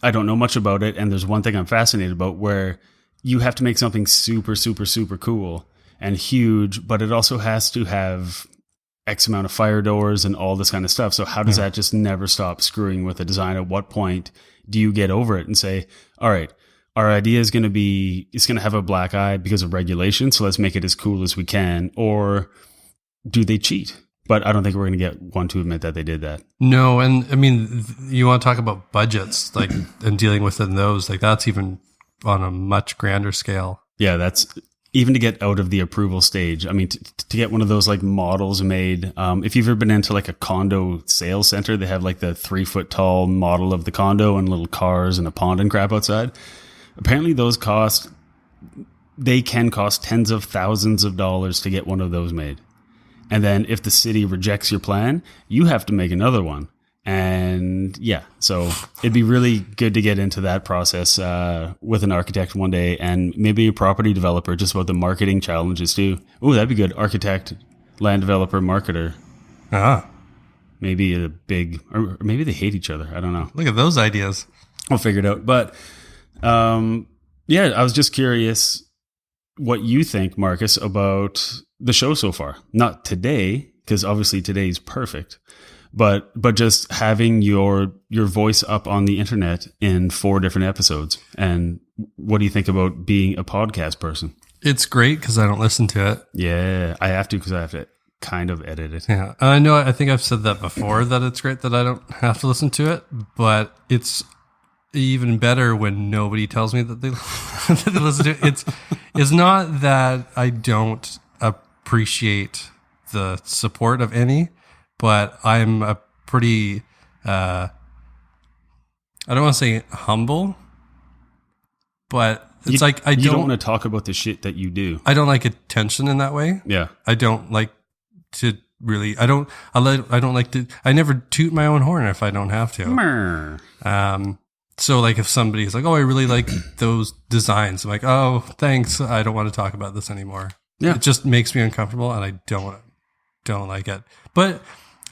I don't know much about it. And there's one thing I'm fascinated about where you have to make something super, super, super cool and huge, but it also has to have X amount of fire doors and all this kind of stuff. So how does that just never stop screwing with the design? At what point do you get over it and say, all right, our idea is going to be, it's going to have a black eye because of regulation. So let's make it as cool as we can. Or do they cheat? But I don't think we're going to get one to admit that they did that. No. And I mean, you want to talk about budgets, like, and dealing within those, like that's even on a much grander scale. Yeah. That's even to get out of the approval stage. I mean, to get one of those like models made, if you've ever been into like a condo sales center, they have like the 3-foot tall model of the condo and little cars and a pond and crap outside. Apparently those they can cost tens of thousands of dollars to get one of those made. And then if the city rejects your plan, you have to make another one. And yeah, so it'd be really good to get into that process with an architect one day, and maybe a property developer, just about the marketing challenges too. Oh, that'd be good. Architect, land developer, marketer. Maybe a big, or maybe they hate each other. I don't know. Look at those ideas. I'll figure it out. But yeah, I was just curious what you think, Marcus, about the show so far. Not today, because obviously today's perfect. But just having your voice up on the internet in 4 different episodes. And what do you think about being a podcast person? It's great because I don't listen to it. Yeah, I have to because I have to kind of edit it. Yeah, I know. I think I've said that before, that it's great that I don't have to listen to it. But it's even better when nobody tells me that they, that they listen to it. It's not that I don't appreciate the support of any. But I'm a pretty, I don't want to say humble, but it's you don't want to talk about the shit that you do. I don't like attention in that way. Yeah. I don't like to really, I don't like to, I never toot my own horn if I don't have to. So like if somebody's like, oh, I really like those designs. I'm like, oh, thanks. I don't want to talk about this anymore. Yeah. It just makes me uncomfortable and I don't like it. But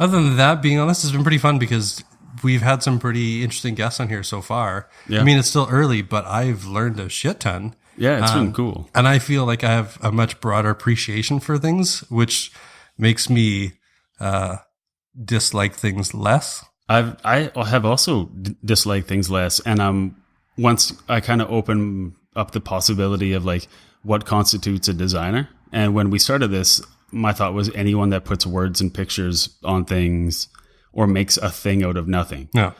other than that, being honest, it's been pretty fun because we've had some pretty interesting guests on here so far. Yeah. I mean, it's still early, but I've learned a shit ton. Yeah, it's been cool. And I feel like I have a much broader appreciation for things, which makes me dislike things less. I have also disliked things less. And once I kind of open up the possibility of like what constitutes a designer. And when we started this, my thought was anyone that puts words and pictures on things or makes a thing out of nothing. Yeah.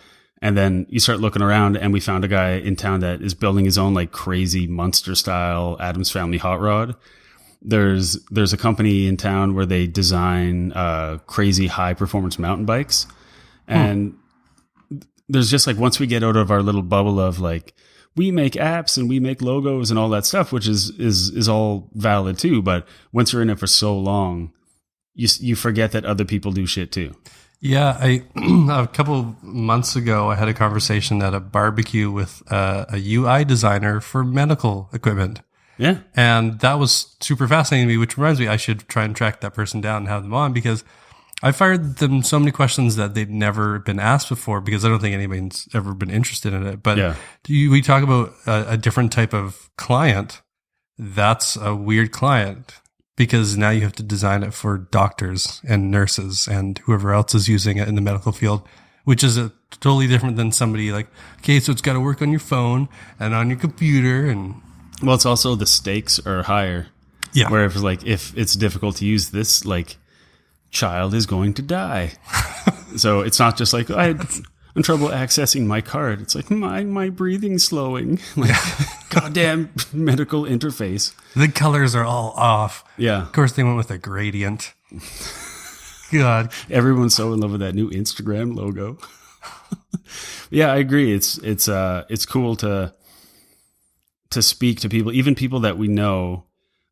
And then you start looking around and we found a guy in town that is building his own like crazy Munster style Addams Family hot rod. There's a company in town where they design crazy high performance mountain bikes. And there's just like, once we get out of our little bubble of like, we make apps and we make logos and all that stuff, which is all valid too. But once you're in it for so long, you forget that other people do shit too. Yeah. A couple months ago, I had a conversation at a barbecue with a UI designer for medical equipment. Yeah. And that was super fascinating to me, which reminds me, I should try and track that person down and have them on, because I fired them so many questions that they'd never been asked before, because I don't think anybody's ever been interested in it. But we talk about a different type of client. That's a weird client, because now you have to design it for doctors and nurses and whoever else is using it in the medical field, which is totally different than somebody like, okay, so it's got to work on your phone and on your computer. And well, it's also the stakes are higher. Yeah. Where if it's difficult to use this, like, child is going to die. So it's not just like, I'm trouble accessing my card. It's like, my breathing's slowing. Like, goddamn medical interface. The colors are all off. Yeah. Of course, they went with a gradient. God. Everyone's so in love with that new Instagram logo. Yeah, I agree. It's cool to speak to people, even people that we know.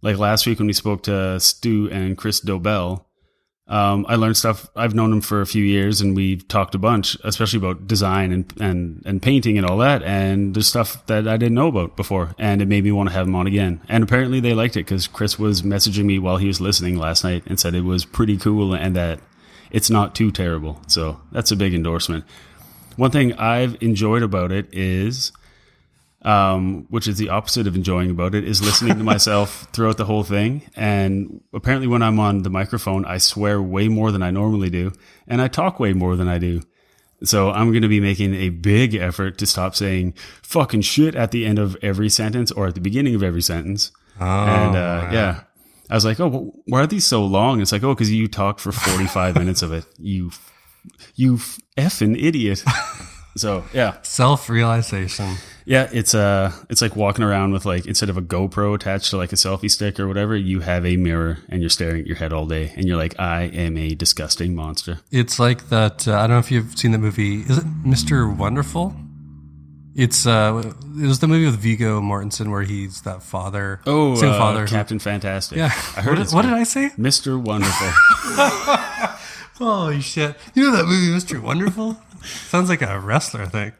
Like last week when we spoke to Stu and Chris Dobell, I learned stuff. I've known them for a few years, and we've talked a bunch, especially about design and painting and all that. And there's stuff that I didn't know about before, and it made me want to have them on again. And apparently they liked it because Chris was messaging me while he was listening last night and said it was pretty cool and that it's not too terrible. So that's a big endorsement. One thing I've enjoyed about it is, which is the opposite of enjoying about it, is listening to myself throughout the whole thing. And apparently when I'm on the microphone, I swear way more than I normally do. And I talk way more than I do. So I'm going to be making a big effort to stop saying fucking shit at the end of every sentence or at the beginning of every sentence. Yeah. I was like, oh, why are these so long? It's like, oh, because you talked for 45 minutes of it. You effing idiot. So yeah, self-realization. Yeah, it's like walking around with, like, instead of a GoPro attached to like a selfie stick or whatever, you have a mirror and you're staring at your head all day and you're like, I am a disgusting monster. It's like that. I don't know if you've seen the movie. Is it Mr. Wonderful? It was the movie with Viggo Mortensen where he's that father. Oh, father Captain Fantastic. Yeah, I heard what did I say? Mr. Wonderful. Holy shit! You know that movie, Mr. Wonderful? Sounds like a wrestler thing.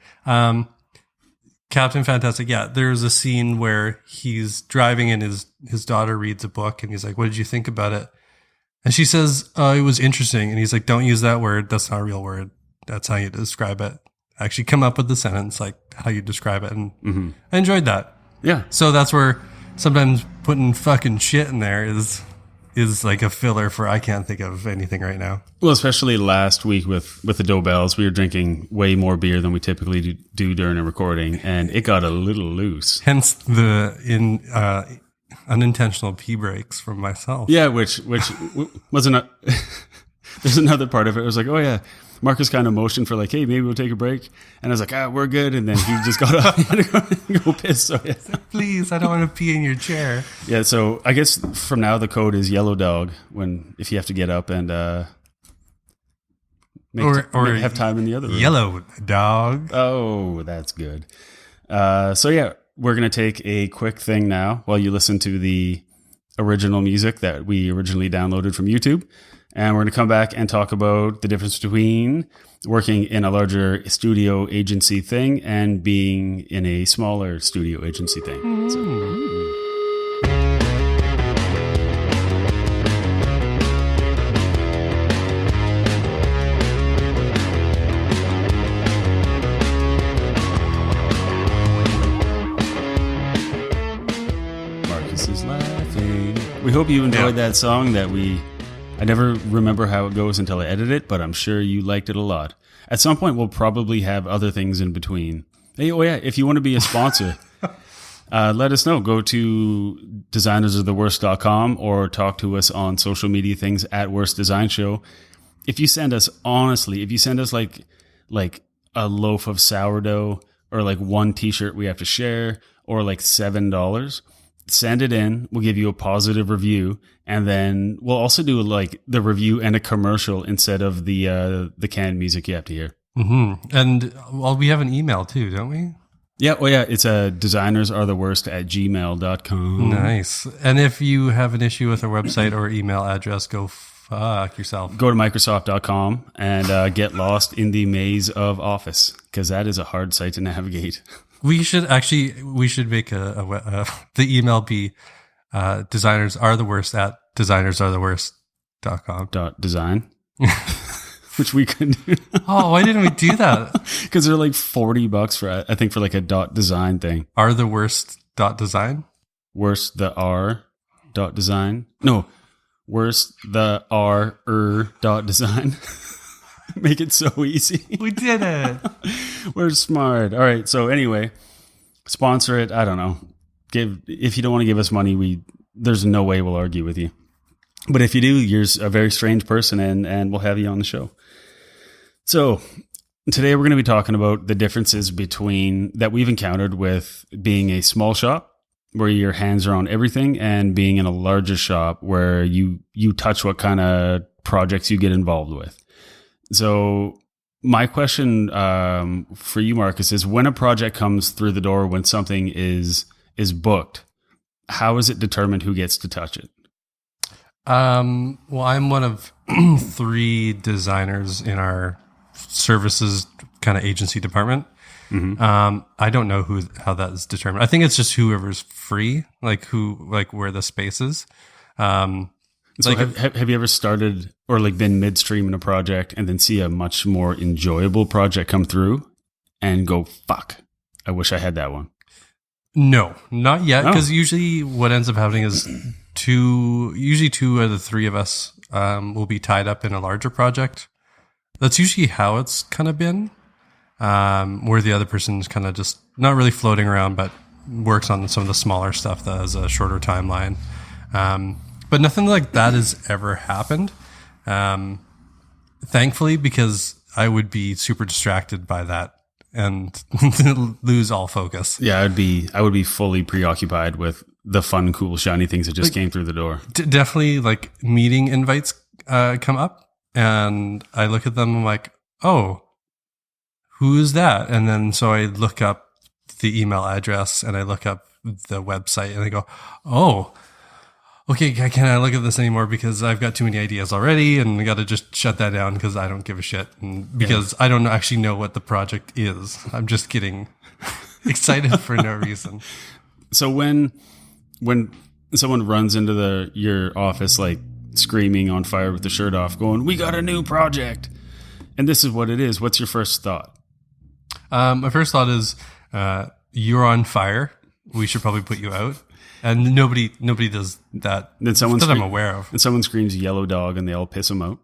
Captain Fantastic. Yeah, there's a scene where he's driving and his daughter reads a book and he's like, "What did you think about it?" And she says, "It was interesting." And he's like, "Don't use that word. That's not a real word. That's how you describe it. Actually come up with the sentence like how you describe it." And I enjoyed that. Yeah. So that's where sometimes putting fucking shit in there is like a filler for I can't think of anything right now. Well, especially last week with the Dobells, we were drinking way more beer than we typically do during a recording, and it got a little loose. Hence the unintentional pee breaks from myself. Yeah, which wasn't a... There's another part of it. It was like, oh yeah, Marcus kind of motioned for like, hey, maybe we'll take a break. And I was like, we're good. And then he just got up and had to go piss. So yeah. Please, I don't want to pee in your chair. Yeah, so I guess from now the code is yellow dog if you have to get up and have time in the other room. Yellow dog. Oh, that's good. So yeah, we're going to take a quick thing now while you listen to the original music that we originally downloaded from YouTube. And we're going to come back and talk about the difference between working in a larger studio agency thing and being in a smaller studio agency thing. Marcus is laughing. We hope you enjoyed that song that I never remember how it goes until I edit it, but I'm sure you liked it a lot. At some point, we'll probably have other things in between. Hey, oh yeah, if you want to be a sponsor, let us know. Go to designersoftheworst.com or talk to us on social media things at Worst Design Show. If you send us like a loaf of sourdough or like one t-shirt we have to share or like $7, send it in. We'll give you a positive review. And then we'll also do like the review and a commercial instead of the canned music you have to hear. Mm-hmm. And we have an email too, don't we? Yeah. Oh yeah. It's designersartheworst@gmail.com. Nice. And if you have an issue with our website or email address, go fuck yourself. Go to Microsoft.com and get lost in the maze of Office, because that is a hard site to navigate. We should make the email be designersaretheworst@designersartheworst.com. .design. Which we could do. Oh, why didn't we do that? Because they're like $40 for like a .design thing. Are the worst .design? Worst the R .design. No, worst the R .design. Make it so easy. We did it. We're smart. All right. So anyway, sponsor it. I don't know. If you don't want to give us money, there's no way we'll argue with you. But if you do, you're a very strange person, and we'll have you on the show. So today we're going to be talking about the differences that we've encountered with being a small shop where your hands are on everything and being in a larger shop where you touch what kind of projects you get involved with. So my question for you, Marcus, is when a project comes through the door, when something is booked, how is it determined who gets to touch it? Well, I'm one of 3 designers in our services kind of agency department. I don't know how that is determined. I think it's just whoever's free, where the space is. So have you ever started or been midstream in a project and then see a much more enjoyable project come through and go, fuck, I wish I had that one? No, not yet. Because usually what ends up happening is usually 2 of the 3 of us will be tied up in a larger project. That's usually how it's kind of been. Where the other person's kind of just not really floating around, but works on some of the smaller stuff that has a shorter timeline. But nothing like that has ever happened. Thankfully, because I would be super distracted by that and lose all focus. Yeah, I would be fully preoccupied with the fun, cool, shiny things that just came through the door. Definitely, meeting invites come up, and I look at them. I'm like, oh, who is that? And then so I look up the email address and I look up the website and I go, oh, okay, can I look at this anymore because I've got too many ideas already and I got to just shut that down because I don't give a shit. And because I don't actually know what the project is. I'm just getting excited for no reason. So when someone runs into your office screaming on fire with the shirt off going, we got a new project and this is what it is, what's your first thought? My first thought is, you're on fire. We should probably put you out. And nobody does that that I'm aware of. And someone screams yellow dog and they all piss them out.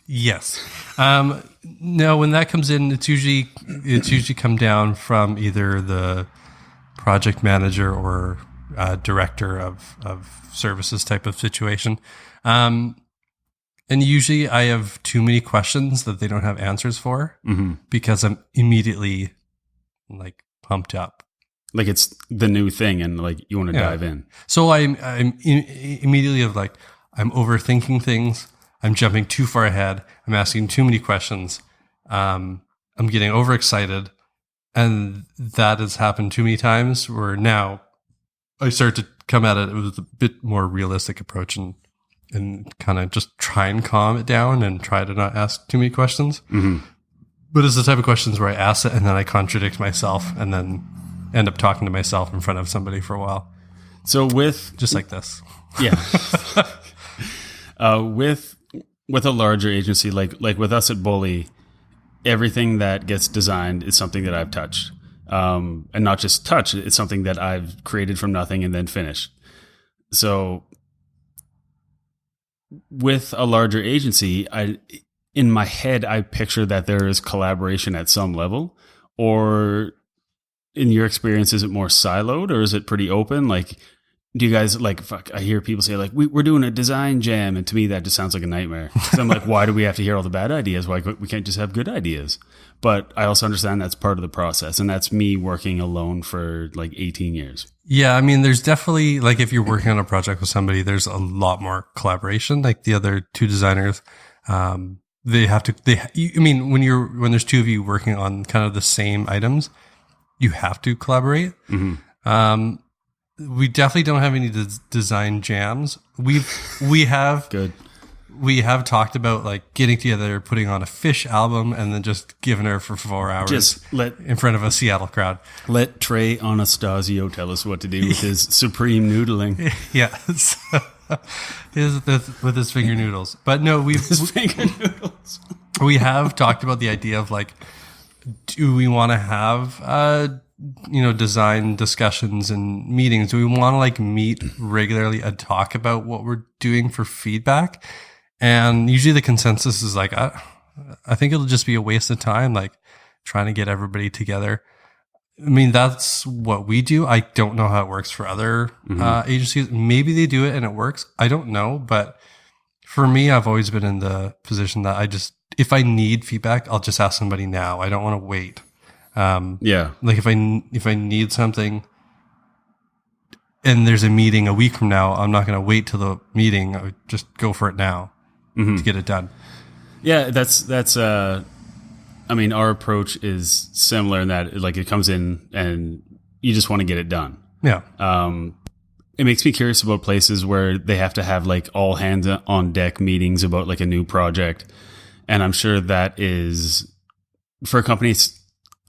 Yes. No, when that comes in, it's usually come down from either the project manager or director of services type of situation. And usually I have too many questions that they don't have answers for because I'm immediately pumped up. It's the new thing and you want to dive in. So I'm immediately I'm overthinking things. I'm jumping too far ahead. I'm asking too many questions. I'm getting overexcited. And that has happened too many times where now I start to come at it with a bit more realistic approach and kind of just try and calm it down and try to not ask too many questions. But it's the type of questions where I ask it and then I contradict myself and then end up talking to myself in front of somebody for a while. So just like this. Yeah. With a larger agency, like with us at Bully, everything that gets designed is something that I've touched. And not just touch, it's something that I've created from nothing and then finished. So with a larger agency, in my head, I picture that there is collaboration at some level. Or in your experience, is it more siloed or is it pretty open? Do you guys I hear people say we're doing a design jam. And to me, that just sounds like a nightmare. So I'm why do we have to hear all the bad ideas? Why we can't just have good ideas? But I also understand that's part of the process. And that's me working alone for 18 years. Yeah. I mean, there's definitely if you're working on a project with somebody, there's a lot more collaboration. The other 2 designers, when there's 2 of you working on kind of the same items, you have to collaborate. We definitely don't have any design jams. We have good. We have talked about getting together, putting on a Fish album, and then just giving her for 4 hours in front of a Seattle crowd. Let Trey Anastasio tell us what to do with his supreme noodling. Yeah, with his finger noodles. But no, his finger noodles. We have talked about the idea of do we want to have design discussions and meetings? Do we want to meet regularly and talk about what we're doing for feedback? And usually the consensus is I think it'll just be a waste of time, trying to get everybody together. I mean, that's what we do. I don't know how it works for other agencies. Maybe they do it and it works. I don't know. But for me, I've always been in the position that if I need feedback, I'll just ask somebody now. I don't want to wait. If I need something and there's a meeting a week from now, I'm not going to wait till the meeting. I would just go for it now to get it done. Yeah, that's I mean, our approach is similar in that like it comes in and you just want to get it done. Yeah. It makes me curious about places where they have to have like all hands on deck meetings about like a new project. And I'm sure that is for companies.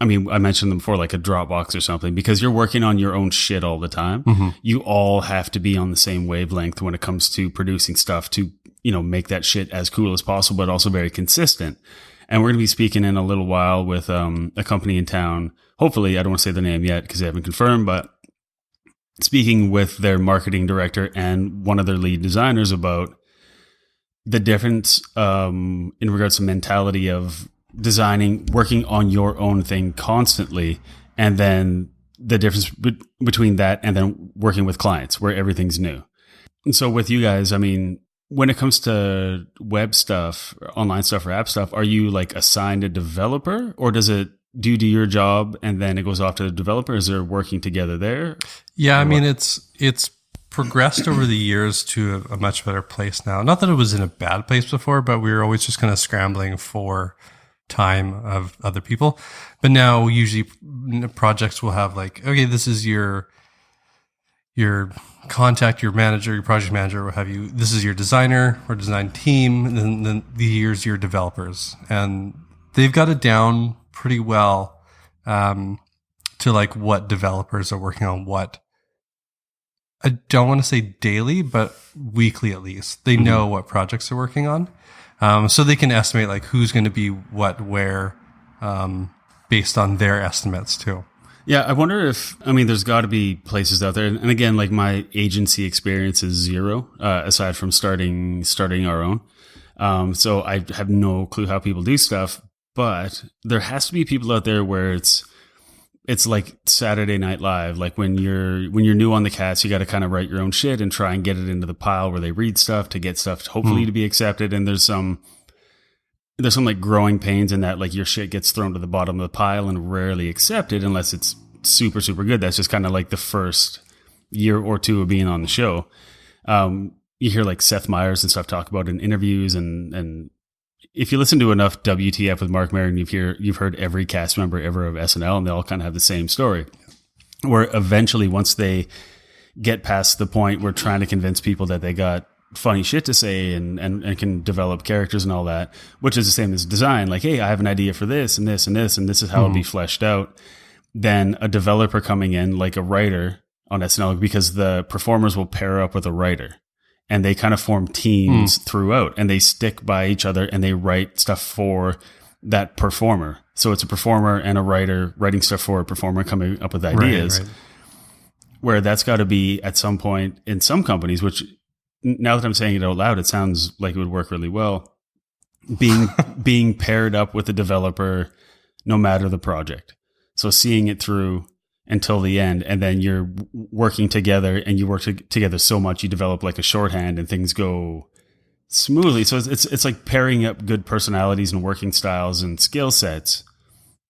I mean, I mentioned them before, like a Dropbox or something, because you're working on your own shit all the time. Mm-hmm. You all have to be on the same wavelength when it comes to producing stuff to, make that shit as cool as possible, but also very consistent. And we're going to be speaking in a little while with a company in town. Hopefully, I don't want to say their name yet because they haven't confirmed, but speaking with their marketing director and one of their lead designers about the difference in regards to mentality of designing, working on your own thing constantly, and then the difference between that and then working with clients where everything's new. And so with you guys, I mean, when it comes to web stuff, online stuff or app stuff, are you like assigned a developer, or do you do your job and then it goes off to the developer? Is there working together there? Yeah, I mean, it's progressed over the years to a much better place now. Not that it was in a bad place before, but we were always just kind of scrambling for time of other people. But now usually projects will have like, okay, this is your contact, your manager, your project manager, what have you. This is your designer or design team. And then here's your developers. And they've got it down pretty well to like what developers are working on what. I don't want to say daily, but weekly at least. They know what projects they're working on. So they can estimate like who's going to be what, where, based on their estimates too. Yeah. I wonder if, I mean, there's got to be places out there. And again, like my agency experience is zero, aside from starting our own. So I have no clue how people do stuff, but there has to be people out there where it's like Saturday Night Live. Like when you're new on the cast, you got to kind of write your own shit and try and get it into the pile where they read stuff to get stuff hopefully to be accepted. And there's some like growing pains in that, like your shit gets thrown to the bottom of the pile and rarely accepted unless it's super, super good. That's just kind of like the first year or two of being on the show. You hear like Seth Meyers and stuff talk about in interviews, and if you listen to enough WTF with Mark Maron, you've heard every cast member ever of SNL, and they all kind of have the same story. Where eventually, once they get past the point where trying to convince people that they got funny shit to say and can develop characters and all that, which is the same as design. Like, hey, I have an idea for this and this and this, and this is how it'll be fleshed out. Then a developer coming in, like a writer on SNL, because the performers will pair up with a writer. And they kind of form teams throughout, and they stick by each other and they write stuff for that performer. So it's a performer and a writer writing stuff for a performer, coming up with ideas. Right. Where that's got to be at some point in some companies, which now that I'm saying it out loud, it sounds like it would work really well. Being paired up with a developer, no matter the project. So seeing it through until the end, and then you're working together, and you work together so much you develop like a shorthand and things go smoothly. So it's like pairing up good personalities and working styles and skill sets.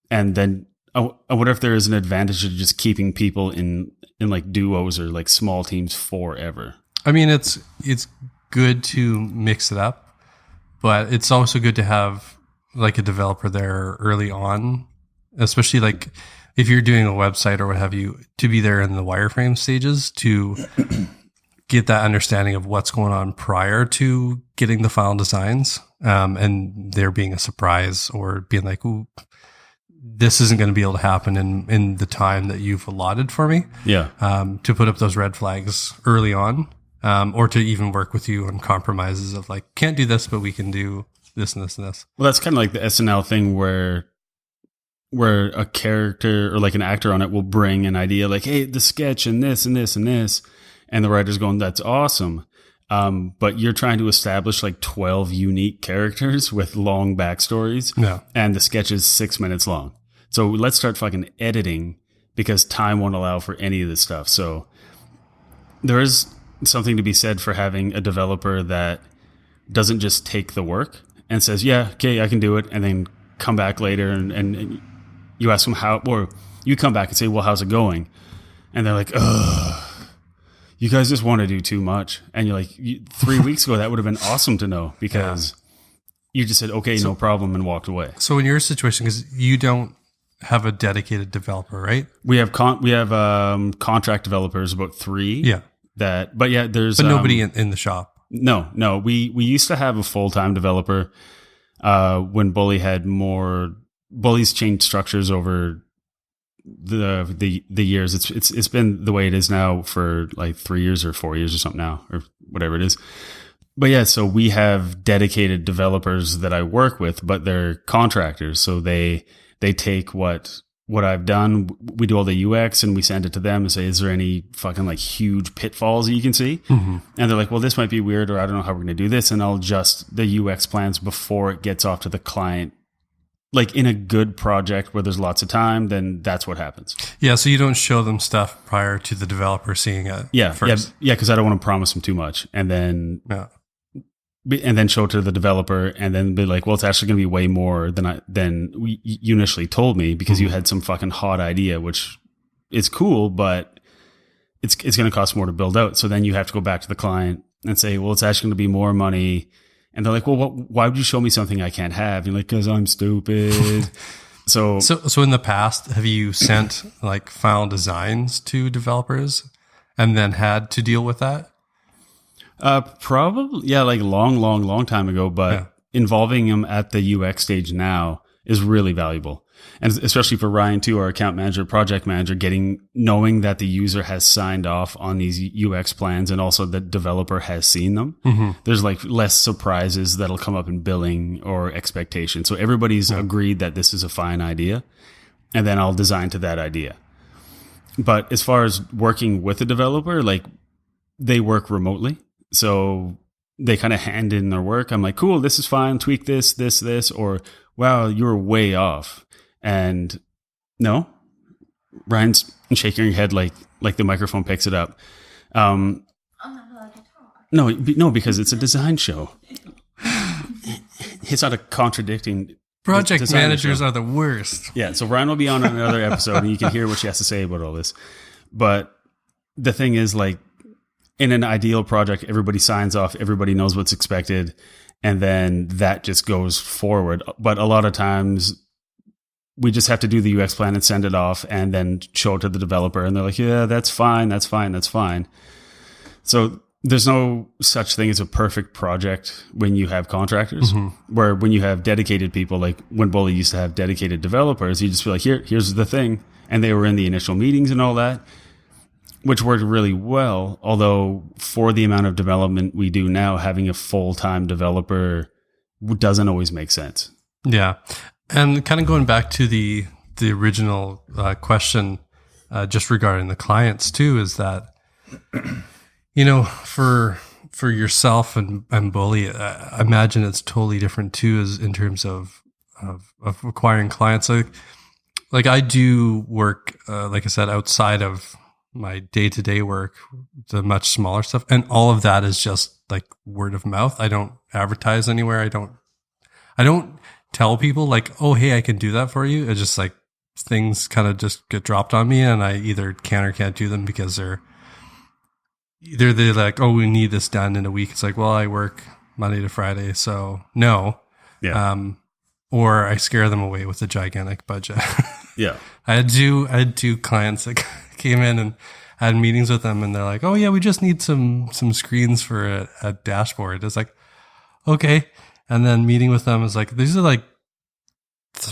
And then I wonder if there is an advantage to just keeping people in like duos or like small teams forever. I mean, it's good to mix it up, but it's also good to have like a developer there early on, especially like if you're doing a website or what have you, to be there in the wireframe stages to get that understanding of what's going on prior to getting the final designs, and there being a surprise or being like, ooh, this isn't going to be able to happen in the time that you've allotted for me. Yeah. To put up those red flags early on, or to even work with you on compromises of like, can't do this, but we can do this and this and this. Well, that's kind of like the SNL thing where a character or like an actor on it will bring an idea like, hey, the sketch and this and this and this. And the writer's going, that's awesome. But you're trying to establish like 12 unique characters with long backstories. Yeah. And the sketch is 6 minutes long. So let's start fucking editing because time won't allow for any of this stuff. So there is something to be said for having a developer that doesn't just take the work and says, yeah, okay, I can do it. And then come back later and you ask them how, or you come back and say, well, how's it going? And they're like, ugh, you guys just want to do too much. And you're like, 3 weeks ago, that would have been awesome to know because you just said, okay, no problem, and walked away. So in your situation, because you don't have a dedicated developer, right? We have contract developers, about 3. Yeah. But there's nobody in the shop. No. We used to have a full-time developer when Bully's changed structures over the years. It's been the way it is now for like 3 years or 4 years or something now, or whatever it is. But yeah, so we have dedicated developers that I work with, but they're contractors. So they take what I've done. We do all the UX and we send it to them and say, is there any fucking like huge pitfalls that you can see? Mm-hmm. And they're like, well, this might be weird, or I don't know how we're going to do this. And I'll adjust the UX plans before it gets off to the client. Like in a good project where there's lots of time, then that's what happens. Yeah. So you don't show them stuff prior to the developer seeing it. Yeah. First. Yeah. Cause I don't want to promise them too much. And then, show it to the developer and then be like, well, it's actually going to be way more than you initially told me, because you had some fucking hot idea, which is cool, but it's going to cost more to build out. So then you have to go back to the client and say, well, it's actually going to be more money. And they're like, well, why would you show me something I can't have? You're like, because I'm stupid. So in the past, have you sent like final designs to developers and then had to deal with that? Probably, yeah, like long time ago, but involving them at the UX stage now is really valuable. And especially for Ryan too, our account manager, project manager, knowing that the user has signed off on these UX plans and also the developer has seen them. Mm-hmm. There's like less surprises that'll come up in billing or expectation. So everybody's agreed that this is a fine idea, and then I'll design to that idea. But as far as working with a developer, like they work remotely. So they kind of hand in their work. I'm like, cool, this is fine. Tweak this, or wow, you were way off. And no, Ryan's shaking her head like the microphone picks it up. I'm not allowed to talk. No, because it's a design show. It's not a contradicting. Project managers are the worst. Yeah, so Ryan will be on another episode, and you can hear what she has to say about all this. But the thing is, like, in an ideal project, everybody signs off, everybody knows what's expected, and then that just goes forward. But a lot of times, we just have to do the UX plan and send it off and then show it to the developer. And they're like, yeah, that's fine. So there's no such thing as a perfect project when you have contractors, where when you have dedicated people, like when Bully used to have dedicated developers, you just be like, here's the thing. And they were in the initial meetings and all that, which worked really well. Although for the amount of development we do now, having a full-time developer doesn't always make sense. Yeah. And kind of going back to the original question, just regarding the clients too, is that, for yourself and Bully, I imagine it's totally different too, as in terms of acquiring clients. Like I do work, like I said, outside of my day-to-day work, the much smaller stuff, and all of that is just like word of mouth. I don't advertise anywhere. I don't tell people like, oh, hey, I can do that for you. It's just like things kind of just get dropped on me, and I either can or can't do them because they're like, oh, we need this done in a week. It's like, well, I work Monday to Friday, so no. Yeah. Or I scare them away with a gigantic budget. Yeah. I had two clients that came in and had meetings with them, and they're like, oh yeah, we just need some screens for a dashboard. It's like, okay. And then meeting with them is like, these are like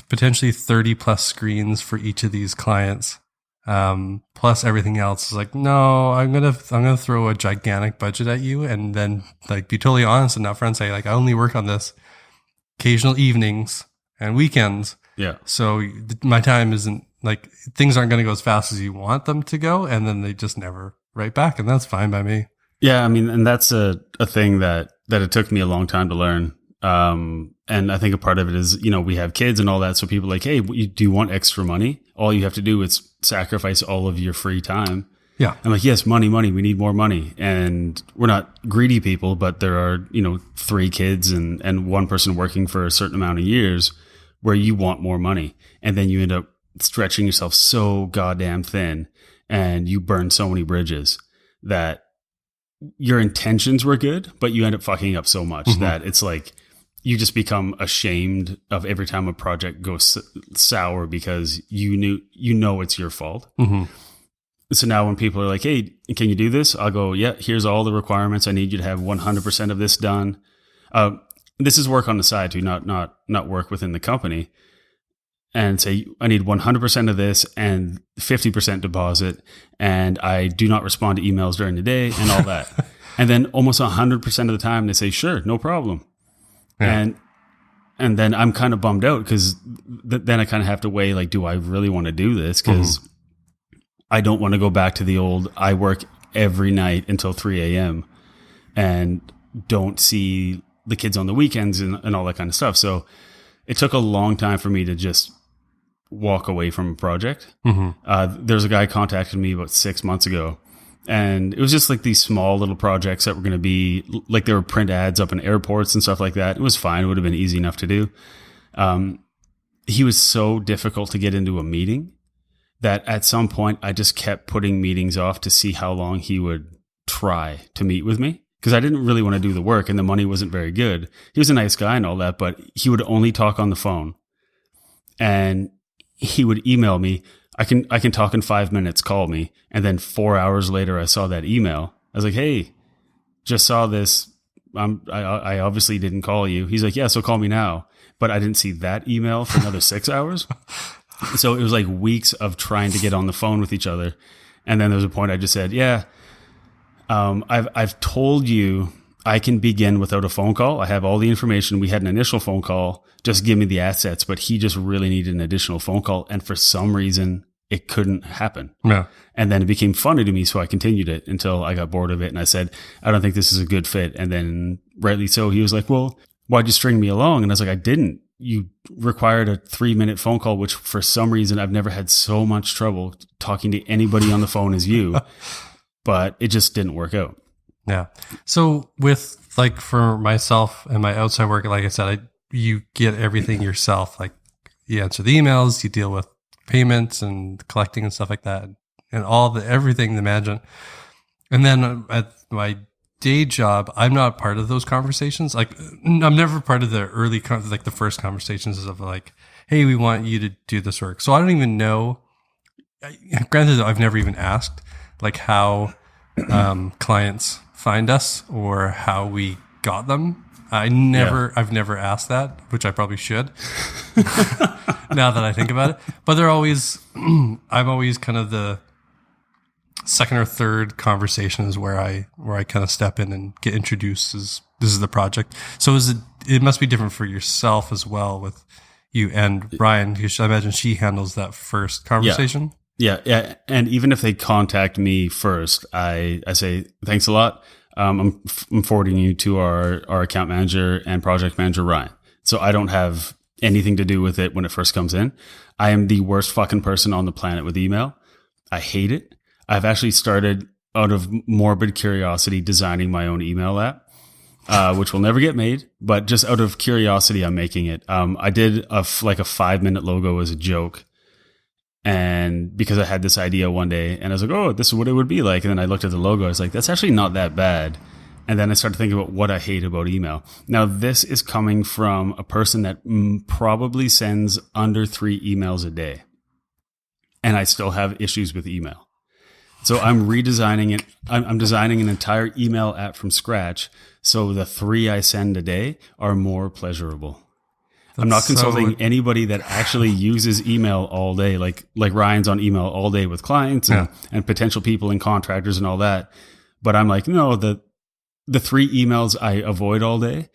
potentially 30 plus screens for each of these clients. Plus everything else. Is like, no, I'm going to throw a gigantic budget at you. And then like be totally honest and upfront, say like, I only work on this occasional evenings and weekends. Yeah. So my time isn't like, things aren't going to go as fast as you want them to go. And then they just never write back. And that's fine by me. Yeah. I mean, and that's a thing that it took me a long time to learn. And I think a part of it is, we have kids and all that. So people are like, hey, do you want extra money? All you have to do is sacrifice all of your free time. Yeah. I'm like, yes, money. We need more money. And we're not greedy people, but there are, 3 kids and one person working for a certain amount of years where you want more money. And then you end up stretching yourself so goddamn thin, and you burn so many bridges that your intentions were good, but you end up fucking up so much that it's like, you just become ashamed of every time a project goes sour because you know it's your fault. Mm-hmm. So now when people are like, hey, can you do this? I'll go, yeah, here's all the requirements. I need you to have 100% of this done. This is work on the side too, not work within the company. And say, I need 100% of this and 50% deposit. And I do not respond to emails during the day and all that. And then almost 100% of the time they say, sure, no problem. Yeah. And then I'm kind of bummed out because then I kind of have to weigh, like, do I really want to do this? Because I don't want to go back to the old, I work every night until 3 a.m. and don't see the kids on the weekends and all that kind of stuff. So it took a long time for me to just walk away from a project. There's a guy contacted me about 6 months ago, and it was just like these small little projects that were going to be like, there were print ads up in airports and stuff like that. It was fine. It would have been easy enough to do. He was so difficult to get into a meeting that at some point I just kept putting meetings off to see how long he would try to meet with me. Because I didn't really want to do the work and the money wasn't very good. He was a nice guy and all that, but he would only talk on the phone. And he would email me, I can talk in 5 minutes, call me. And then 4 hours later, I saw that email. I was like, hey, just saw this. I obviously didn't call you. He's like, yeah, so call me now. But I didn't see that email for another 6 hours. So it was like weeks of trying to get on the phone with each other. And then there was a point I just said, yeah, I've told you I can begin without a phone call. I have all the information. We had an initial phone call. Just give me the assets. But he just really needed an additional phone call. And for some reason, it couldn't happen. Yeah. And then it became funny to me. So I continued it until I got bored of it. And I said, I don't think this is a good fit. And then rightly so, he was like, well, why'd you string me along? And I was like, I didn't. You required a 3-minute phone call, which for some reason, I've never had so much trouble talking to anybody on the phone as you. But it just didn't work out. Yeah. So with, like, for myself and my outside work, like I said, you get everything yourself. Like, you answer the emails, you deal with payments and collecting and stuff like that, and everything imagine. And then at my day job, I'm not part of those conversations. Like, I'm never part of the early, like the first conversations of like, hey, we want you to do this work. So I don't even know. Granted, I've never even asked like how clients find us or how we got them. I've never asked that, which I probably should now that I think about it. But they're always, I'm always kind of the second or third conversations where I kind of step in and get introduced as this is the project. So it must be different for yourself as well with you and Ryan, because I imagine she handles that first conversation. Yeah. And even if they contact me first, I say, thanks a lot. I'm forwarding you to our account manager and project manager, Ryan. So I don't have anything to do with it when it first comes in. I am the worst fucking person on the planet with email. I hate it. I've actually started, out of morbid curiosity, designing my own email app, which will never get made, but just out of curiosity, I'm making it. I did a 5-minute logo as a joke. And because I had this idea one day and I was like, oh, this is what it would be like. And then I looked at the logo. I was like, that's actually not that bad. And then I started thinking about what I hate about email. Now, this is coming from a person that probably sends under 3 emails a day. And I still have issues with email. So I'm redesigning it. I'm designing an entire email app from scratch. So the 3 I send a day are more pleasurable. I'm not consulting anybody that actually uses email all day, like Ryan's on email all day with clients and potential people and contractors and all that. But I'm like, no, the 3 emails I avoid all day,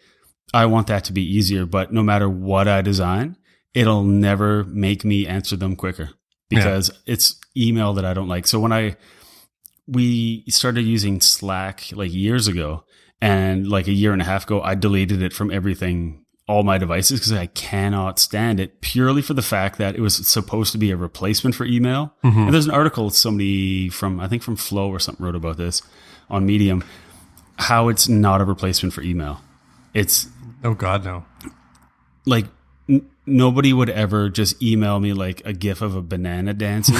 I want that to be easier. But no matter what I design, it'll never make me answer them quicker because it's email that I don't like. So when we started using Slack like years ago, and like a year and a half ago, I deleted it from all my devices because I cannot stand it, purely for the fact that it was supposed to be a replacement for email. Mm-hmm. And there's an article somebody from Flow or something wrote about this on Medium, how it's not a replacement for email. It's, oh God, no. Like nobody would ever just email me like a gif of a banana dancing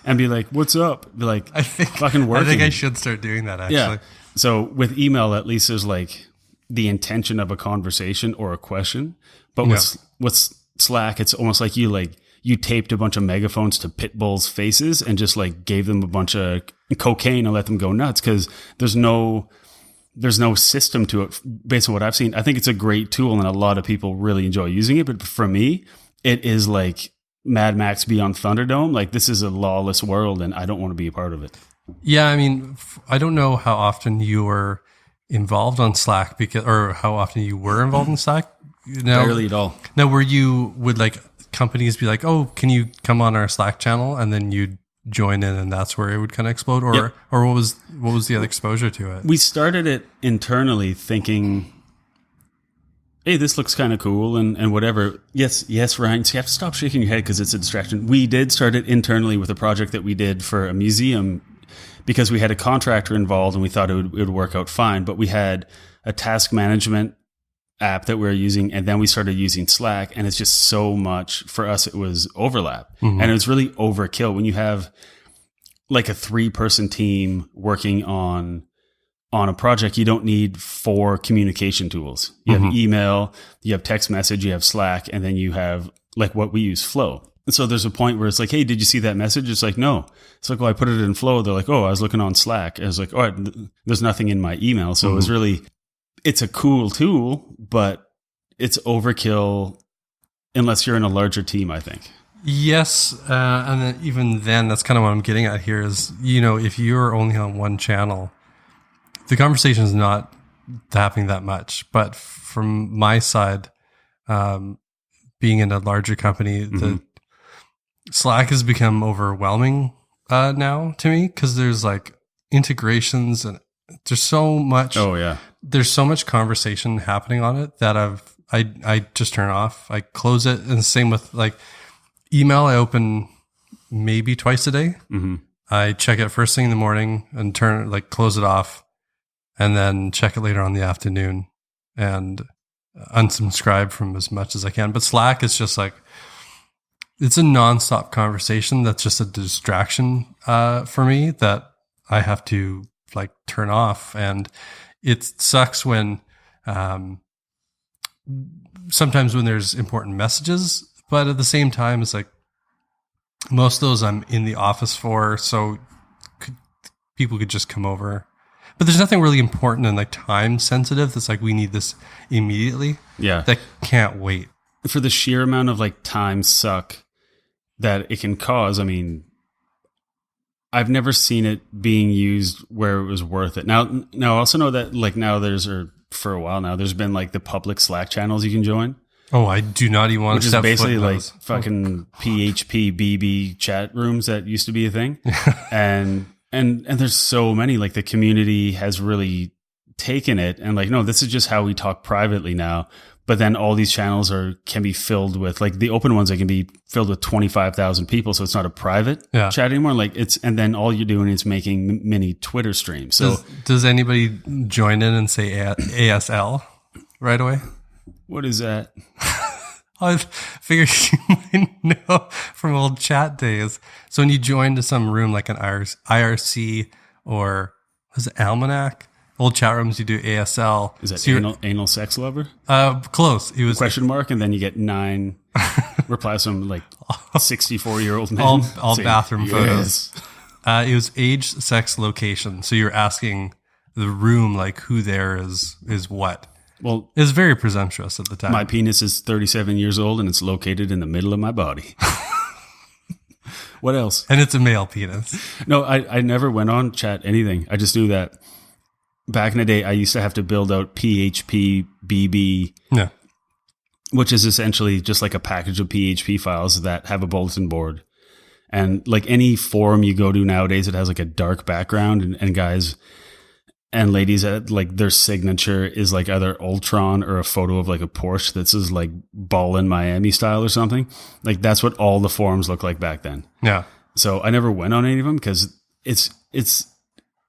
and be like, what's up? Be like, fucking working. I think I should start doing that actually. Yeah. So with email, at least there's like the intention of a conversation or a question. But with Slack, it's almost like you taped a bunch of megaphones to pit bulls' faces and just like gave them a bunch of cocaine and let them go nuts, because there's no system to it based on what I've seen. I think it's a great tool and a lot of people really enjoy using it. But for me, it is like Mad Max Beyond Thunderdome. Like, this is a lawless world and I don't want to be a part of it. Yeah. I mean, I don't know how often you were involved on Slack or how often you were involved in Slack. Barely at all. Now, would like companies be like, oh, can you come on our Slack channel? And then you'd join in and that's where it would kind of explode? Or what was the other exposure to it? We started it internally thinking, hey, this looks kind of cool and whatever. Yes, Ryan, so you have to stop shaking your head because it's a distraction. We did start it internally with a project that we did for a museum because we had a contractor involved and we thought it would work out fine. But we had a task management app that we were using, and then we started using Slack, and it's just so much for us. It was overlap, and it was really overkill when you have like a 3-person team working on a project. You don't need 4 communication tools. You have email, you have text message, you have Slack, and then you have like what we use, Flow. And so there's a point where it's like, hey, did you see that message? It's like, no. It's like, well, I put it in Flow. They're like, oh, I was looking on Slack. And I was like, oh, there's nothing in my email. So it was really, it's a cool tool, but it's overkill unless you're in a larger team, I think. Yes. And then even then, that's kind of what I'm getting at here is, if you're only on one channel, the conversation is not happening that much. But from my side, being in a larger company, the Slack has become overwhelming now to me because there's like integrations and there's so much. Oh yeah, there's so much conversation happening on it that I just turn it off. I close it, and same with like email. I open maybe twice a day. I check it first thing in the morning and close it off, and then check it later on in the afternoon and unsubscribe from as much as I can. But Slack is just like, it's a nonstop conversation that's just a distraction for me that I have to like turn off. And it sucks when sometimes when there's important messages, but at the same time, it's like most of those I'm in the office for, so people could just come over. But there's nothing really important and like time sensitive that's like, we need this immediately. Yeah. That can't wait. For the sheer amount of like time suck that it can cause, I mean, I've never seen it being used where it was worth it. Now I also know that like now for a while now, there's been like the public Slack channels you can join. Oh, I do not even want to step foot in those. Which is basically like fucking PHP BB chat rooms that used to be a thing. and there's so many, like the community has really taken it and like, no, this is just how we talk privately now. But then all these channels can be filled with like the open ones that can be filled with 25,000 people. So it's not a private chat anymore. Like and then all you're doing is making mini Twitter streams. So does anybody join in and say ASL right away? What is that? I figured you might know from old chat days. So when you join to some room like an IRC or was it Almanac? Old chat rooms, you do ASL. Is that anal sex lover? Close. It was question mark, and then you get 9 replies from like 64-year-old men. All saying, bathroom photos. It was age, sex, location. So you're asking the room like who there is what. Well, it was very presumptuous at the time. My penis is 37 years old, and it's located in the middle of my body. What else? And it's a male penis. No, I never went on chat anything. I just knew that. Back in the day, I used to have to build out PHP BB, which is essentially just like a package of PHP files that have a bulletin board. And like any forum you go to nowadays, it has like a dark background and guys and ladies, like their signature is like either Ultron or a photo of like a Porsche that says like Ball in Miami style or something. Like that's what all the forums looked like back then. Yeah. So I never went on any of them because it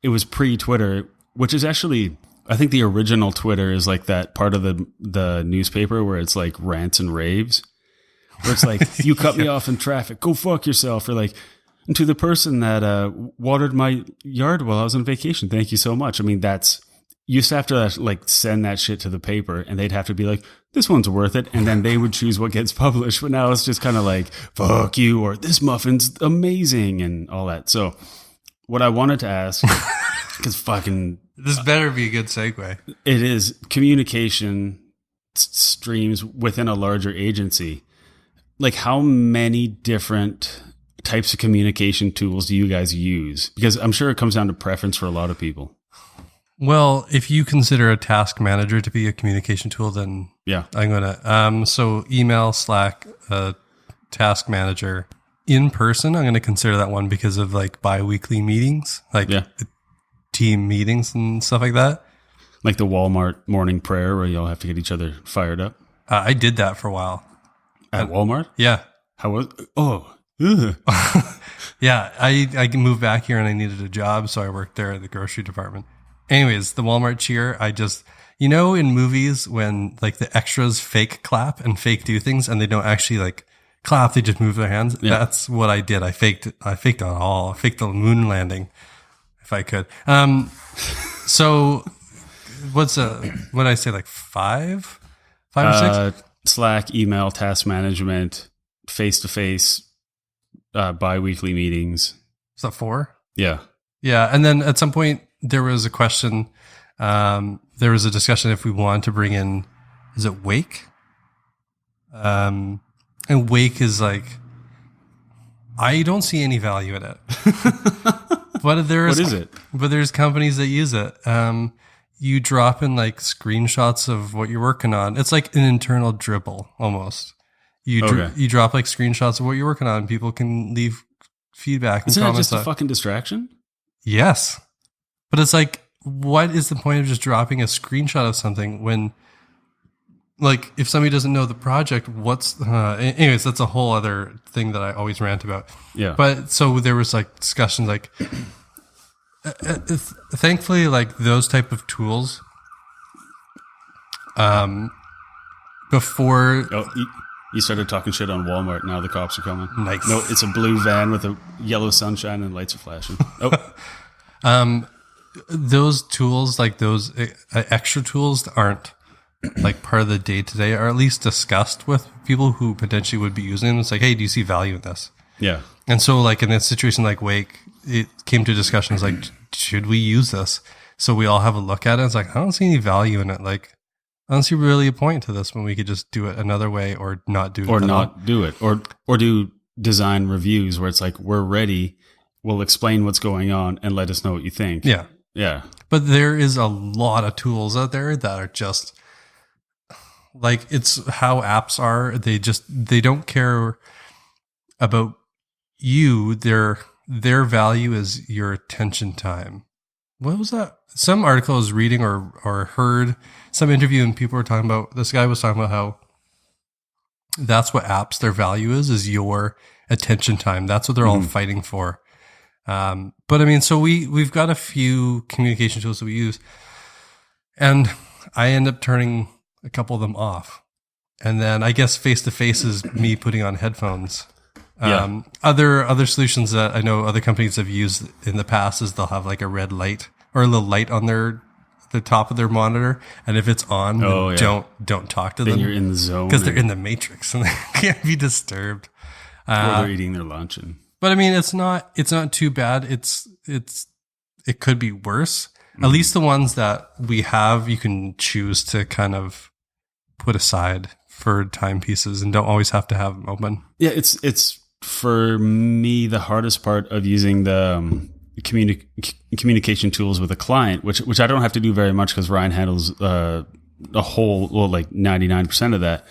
was pre-Twitter. Which is actually, I think the original Twitter is like that part of the newspaper where it's like rants and raves. Where it's like, you cut me off in traffic, go fuck yourself. Or like, and to the person that watered my yard while I was on vacation, thank you so much. I mean, used to have to like send that shit to the paper, and they'd have to be like, this one's worth it, and then they would choose what gets published. But now it's just kind of like, fuck you, or this muffin's amazing, and all that. So what I wanted to ask, because fucking this better be a good segue. It is communication streams within a larger agency. Like, how many different types of communication tools do you guys use? Because I'm sure it comes down to preference for a lot of people. Well, if you consider a task manager to be a communication tool, then yeah, I'm gonna so email, Slack, task manager. In person, I'm gonna consider that one because of like bi-weekly meetings, like team meetings and stuff like that. Like the Walmart morning prayer where you all have to get each other fired up. I did that for a while at Walmart. Yeah. How was? Yeah, I moved back here and I needed a job, so I worked there at the grocery department. Anyways, the Walmart cheer, I just, you know, in movies when like the extras fake clap and fake do things and they don't actually like clap, they just move their hands. Yeah. That's what I did. I faked it all. I faked the moon landing if I could. So what did I say, like five or six? Slack, email, task management, face-to-face, bi-weekly meetings. Is that 4? Yeah. Yeah. And then at some point there was a question, there was a discussion if we wanted to bring in, is it Wake? And Wake is like, I don't see any value in it. But what is it? But there's companies that use it. You drop in like screenshots of what you're working on. It's like an internal dribble almost. You drop like screenshots of what you're working on, and people can leave feedback and comments. Isn't that just a that. fucking distraction? Yes. But it's like, what is the point of just dropping a screenshot of something when, like, if somebody doesn't know the project, anyways, that's a whole other thing that I always rant about. Yeah. But so there was like discussions like, thankfully, like those type of tools, before. You started talking shit on Walmart. Now the cops are coming. Nice. No, it's a blue van with a yellow sunshine and lights are flashing. Those tools, like those extra tools, aren't like part of the day to day, or at least discussed with people who potentially would be using them. It's like, hey, do you see value in this? Yeah. And so, like in a situation like Wake, it came to discussions like, should we use this? So we all have a look at it. It's like, I don't see any value in it. Like, I don't see really a point to this when we could just do it another way or not do it. Or not do it. Or do design reviews where it's like, we're ready. We'll explain what's going on and let us know what you think. Yeah. Yeah. But there is a lot of tools out there that are just like, it's how apps are. They don't care about you. Their value is your attention time. What was that? Some article I was reading or heard some interview, and people were talking about, this guy was talking about how that's what apps, their value is your attention time. That's what they're all fighting for. But I mean, so we've got a few communication tools that we use, and I end up turning a couple of them off. And then I guess face-to-face is me putting on headphones. Other solutions that I know other companies have used in the past is they'll have like a red light or a little light on the top of their monitor, and if it's on, don't talk to them. Then you're in the zone because they're in the matrix and they can't be disturbed. Or they're eating their lunch. But I mean, it's not too bad. It could be worse. At least the ones that we have, you can choose to kind of put aside for timepieces and don't always have to have them open. Yeah, it's for me the hardest part of using the communication tools with a client, which I don't have to do very much because Ryan handles like 99% of that.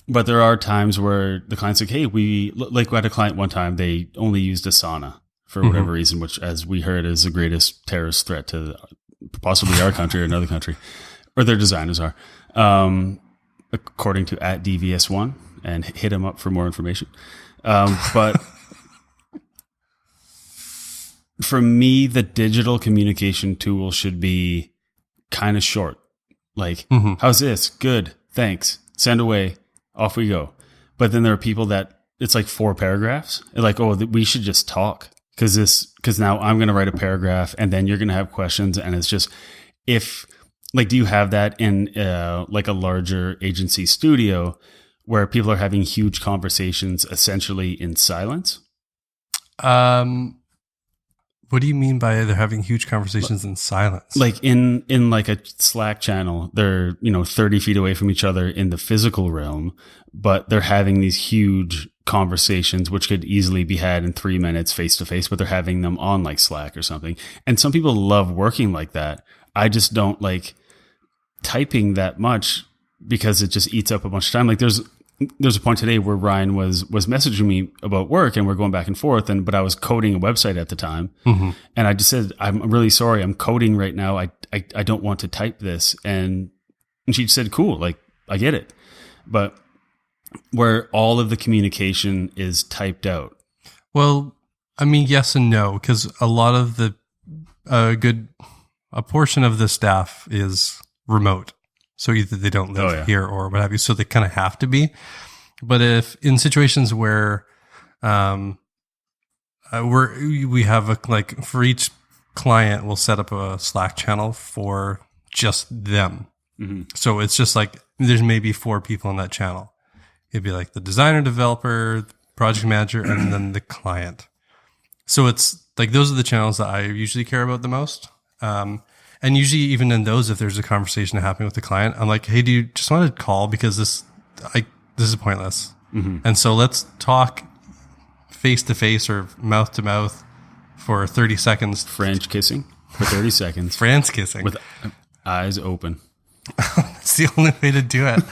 But there are times where the client's like, hey, we had a client one time, they only used Asana for whatever reason, which, as we heard, is the greatest terrorist threat to possibly our country or another country, or their designers are, according to @DVS1, and hit him up for more information. But for me, the digital communication tool should be kind of short. Like, how's this? Good. Thanks. Send away. Off we go. But then there are people that it's like 4 paragraphs. They're like, oh, we should just talk because now I'm going to write a paragraph and then you're going to have questions. And if like, do you have that in like a larger agency studio where people are having huge conversations essentially in silence? What do you mean by they're having huge conversations in silence? Like in like a Slack channel, they're, 30 feet away from each other in the physical realm, but they're having these huge conversations, which could easily be had in 3 minutes face to face, but they're having them on like Slack or something. And some people love working like that. I just don't like typing that much because it just eats up a bunch of time. Like there's a point today where Ryan was messaging me about work and we're going back and forth, but I was coding a website at the time. Mm-hmm. And I just said, I'm really sorry, I'm coding right now. I don't want to type this. And she said, cool, like I get it. But where all of the communication is typed out. Well, I mean, yes and no, because a lot of a portion of the staff is remote. So either they don't live here or what have you. So they kind of have to be. But if in situations where we have like for each client, we'll set up a Slack channel for just them. Mm-hmm. So it's just like there's maybe 4 people in that channel. It'd be like the designer, developer, project manager, and then the client. So it's like those are the channels that I usually care about the most. And usually even in those, if there's a conversation happening with the client, I'm like, hey, do you just want to call because this is pointless. Mm-hmm. And so let's talk face to face or mouth to mouth for 30 seconds. French kissing for 30 seconds. France kissing. With eyes open. That's the only way to do it.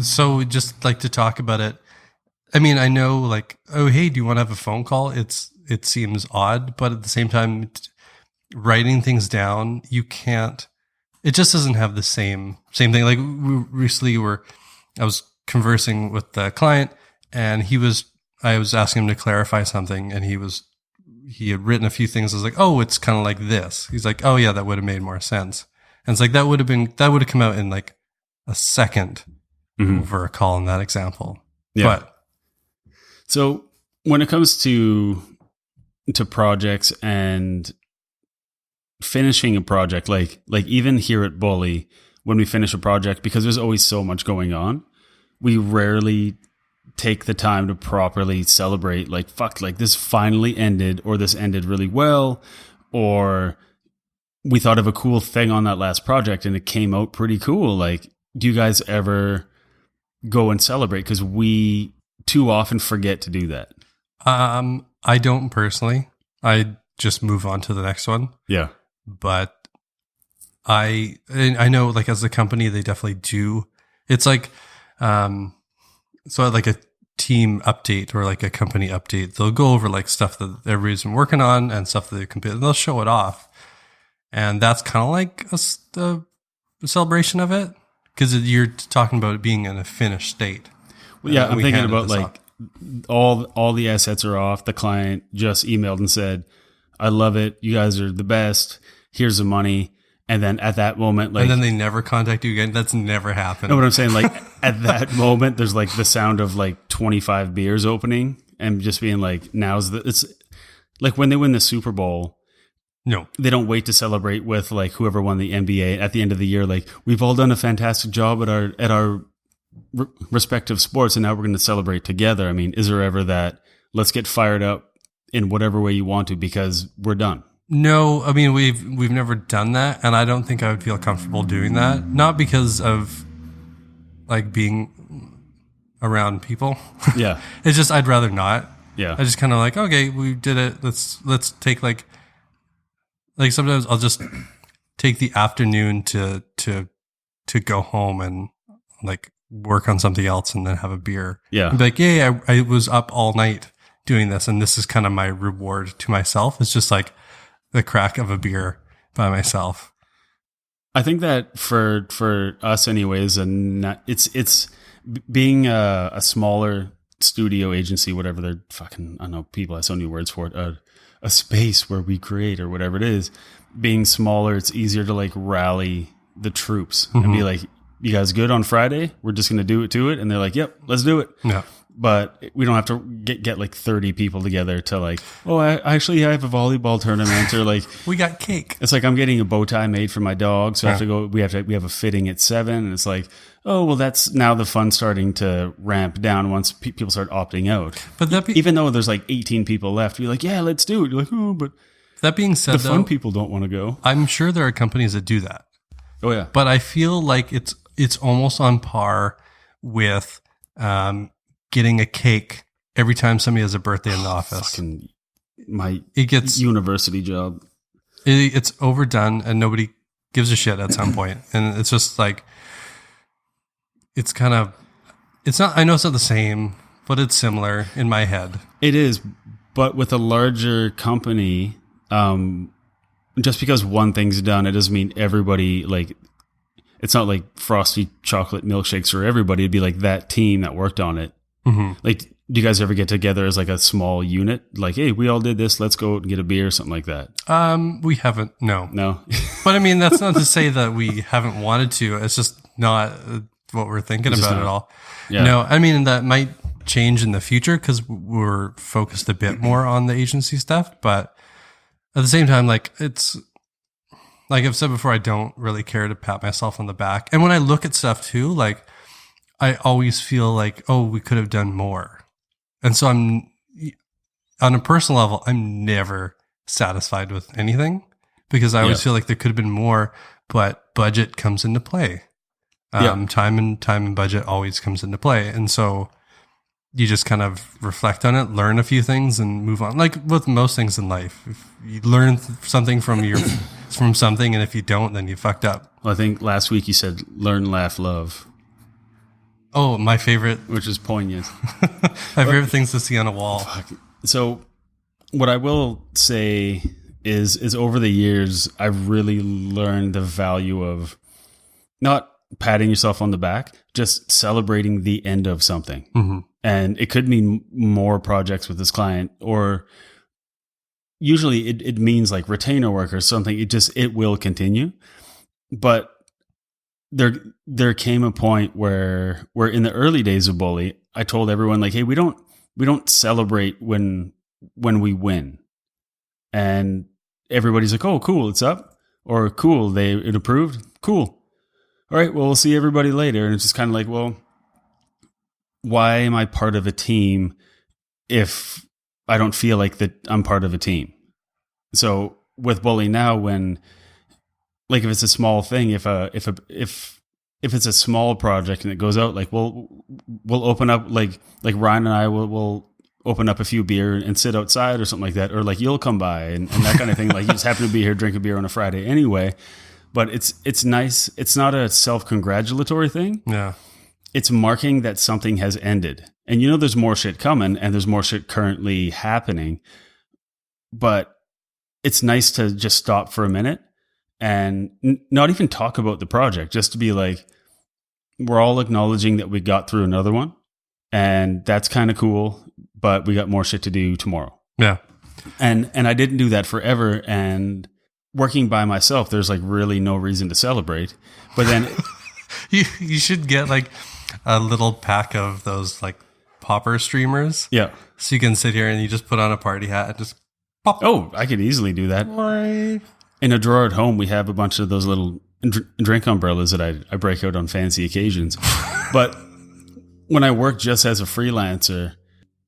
So just like to talk about it. I mean, I know like, oh, hey, do you want to have a phone call? It seems odd, but at the same time, writing things down, you can't, it just doesn't have the same thing. Like we recently I was conversing with the client and I was asking him to clarify something and he had written a few things. I was like, oh, it's kind of like this. He's like, oh yeah, that would have made more sense. And it's like, that would have come out in like a second over a call in that example. Yeah. But so when it comes to projects and finishing a project, like even here at Bully, when we finish a project, because there's always so much going on, we rarely take the time to properly celebrate, like, fuck, like this finally ended, or this ended really well, or we thought of a cool thing on that last project and it came out pretty cool. Like, do you guys ever go and celebrate? Because we too often forget to do that. I don't personally. I just move on to the next one. Yeah. But I know like as a company, they definitely do. It's like, so like a team update or like a company update, they'll go over like stuff that everybody's been working on and stuff that they completed, and they'll show it off. And that's kind of like a celebration of it because you're talking about it being in a finished state. Well, yeah, I'm thinking about like all the assets are off. The client just emailed and said, I love it. You guys are the best. Here's the money. And then at that moment, like, and then they never contact you again. That's never happened. No, what I'm saying, like at that moment, there's like the sound of like 25 beers opening and just being like, it's like when they win the Super Bowl. No, they don't wait to celebrate with like whoever won the NBA at the end of the year. Like, we've all done a fantastic job at our respective sports, and now we're going to celebrate together. I mean, is there ever that let's get fired up in whatever way you want to because we're done? No, I mean we've never done that, and I don't think I would feel comfortable doing that. Not because of like being around people. Yeah, it's just I'd rather not. Yeah, I just kind of like, okay, we did it. Let's take like sometimes I'll just take the afternoon to go home and like work on something else and then have a beer. Yeah, and be like, yeah, I was up all night doing this, and this is kind of my reward to myself. It's just like the crack of a beer by myself. I think that for us anyways, and it's being a smaller studio agency, whatever they're fucking, I don't know, people have so many words for it, a space where we create or whatever it is. Being smaller, it's easier to like rally the troops and be like, you guys good on Friday? We're just going to do it to it. And they're like, yep, let's do it. Yeah. but we don't have to get like 30 people together to like, oh, I have a volleyball tournament, or like we got cake. It's like I'm getting a bow tie made for my dog, so I have to go. We have a fitting at 7, and it's like, oh well, that's now the fun starting to ramp down once people start opting out. But even though there's like 18 people left, you're like, yeah, let's do it. You're like, oh, but that being said, the fun people don't want to go. I'm sure there are companies that do that. Oh yeah, but I feel like it's almost on par with getting a cake every time somebody has a birthday in the office. It gets university job. It's overdone and nobody gives a shit at some point. And it's just like, it's not, I know it's not the same, but it's similar in my head. It is. But with a larger company, just because one thing's done, it doesn't mean everybody, like, it's not like frosty chocolate milkshakes for everybody. It'd be like that team that worked on it. Mm-hmm. Like, do you guys ever get together as like a small unit? Like, hey, we all did this. Let's go and get a beer or something like that. We haven't. No. But I mean, that's not to say that we haven't wanted to. It's just not what we're thinking about at all. Yeah. No, I mean, that might change in the future because we're focused a bit more on the agency stuff. But at the same time, like, it's like I've said before, I don't really care to pat myself on the back. And when I look at stuff too, like, I always feel like, oh, we could have done more. And so on a personal level, I'm never satisfied with anything because I always feel like there could have been more, but budget comes into play. Time and budget always comes into play. And so you just kind of reflect on it, learn a few things and move on. Like with most things in life, if you learn something from something, and if you don't, then you fucked up. Well, I think last week you said learn, laugh, love. Oh, my favorite. Which is poignant. My favorite things to see on a wall. Fuck. So what I will say is over the years, I've really learned the value of not patting yourself on the back, just celebrating the end of something. Mm-hmm. And it could mean more projects with this client, or usually it means like retainer work or something. It will continue. But there came a point where in the early days of Bully, I told everyone like, hey, we don't celebrate when we win. And everybody's like, oh, cool, it's up. Or cool, it approved. Cool. All right, well, we'll see everybody later. And it's just kind of like, well, why am I part of a team if I don't feel like that I'm part of a team? So with Bully now, when like if it's a small thing, if it's a small project and it goes out, like we'll open up like Ryan and I will open up a few beer and sit outside or something like that, or like you'll come by and that kind of thing. Like you just happen to be here, drink a beer on a Friday anyway. But it's nice. It's not a self-congratulatory thing. Yeah. It's marking that something has ended. And you know there's more shit coming and there's more shit currently happening. But it's nice to just stop for a minute and not even talk about the project, just to be like, we're all acknowledging that we got through another one. And that's kind of cool, but we got more shit to do tomorrow. Yeah. And I didn't do that forever. And working by myself, there's like really no reason to celebrate. But then you should get like a little pack of those like popper streamers. Yeah. So you can sit here and you just put on a party hat and just pop. Oh, I could easily do that. In a drawer at home, we have a bunch of those little drink umbrellas that I break out on fancy occasions. But when I worked just as a freelancer,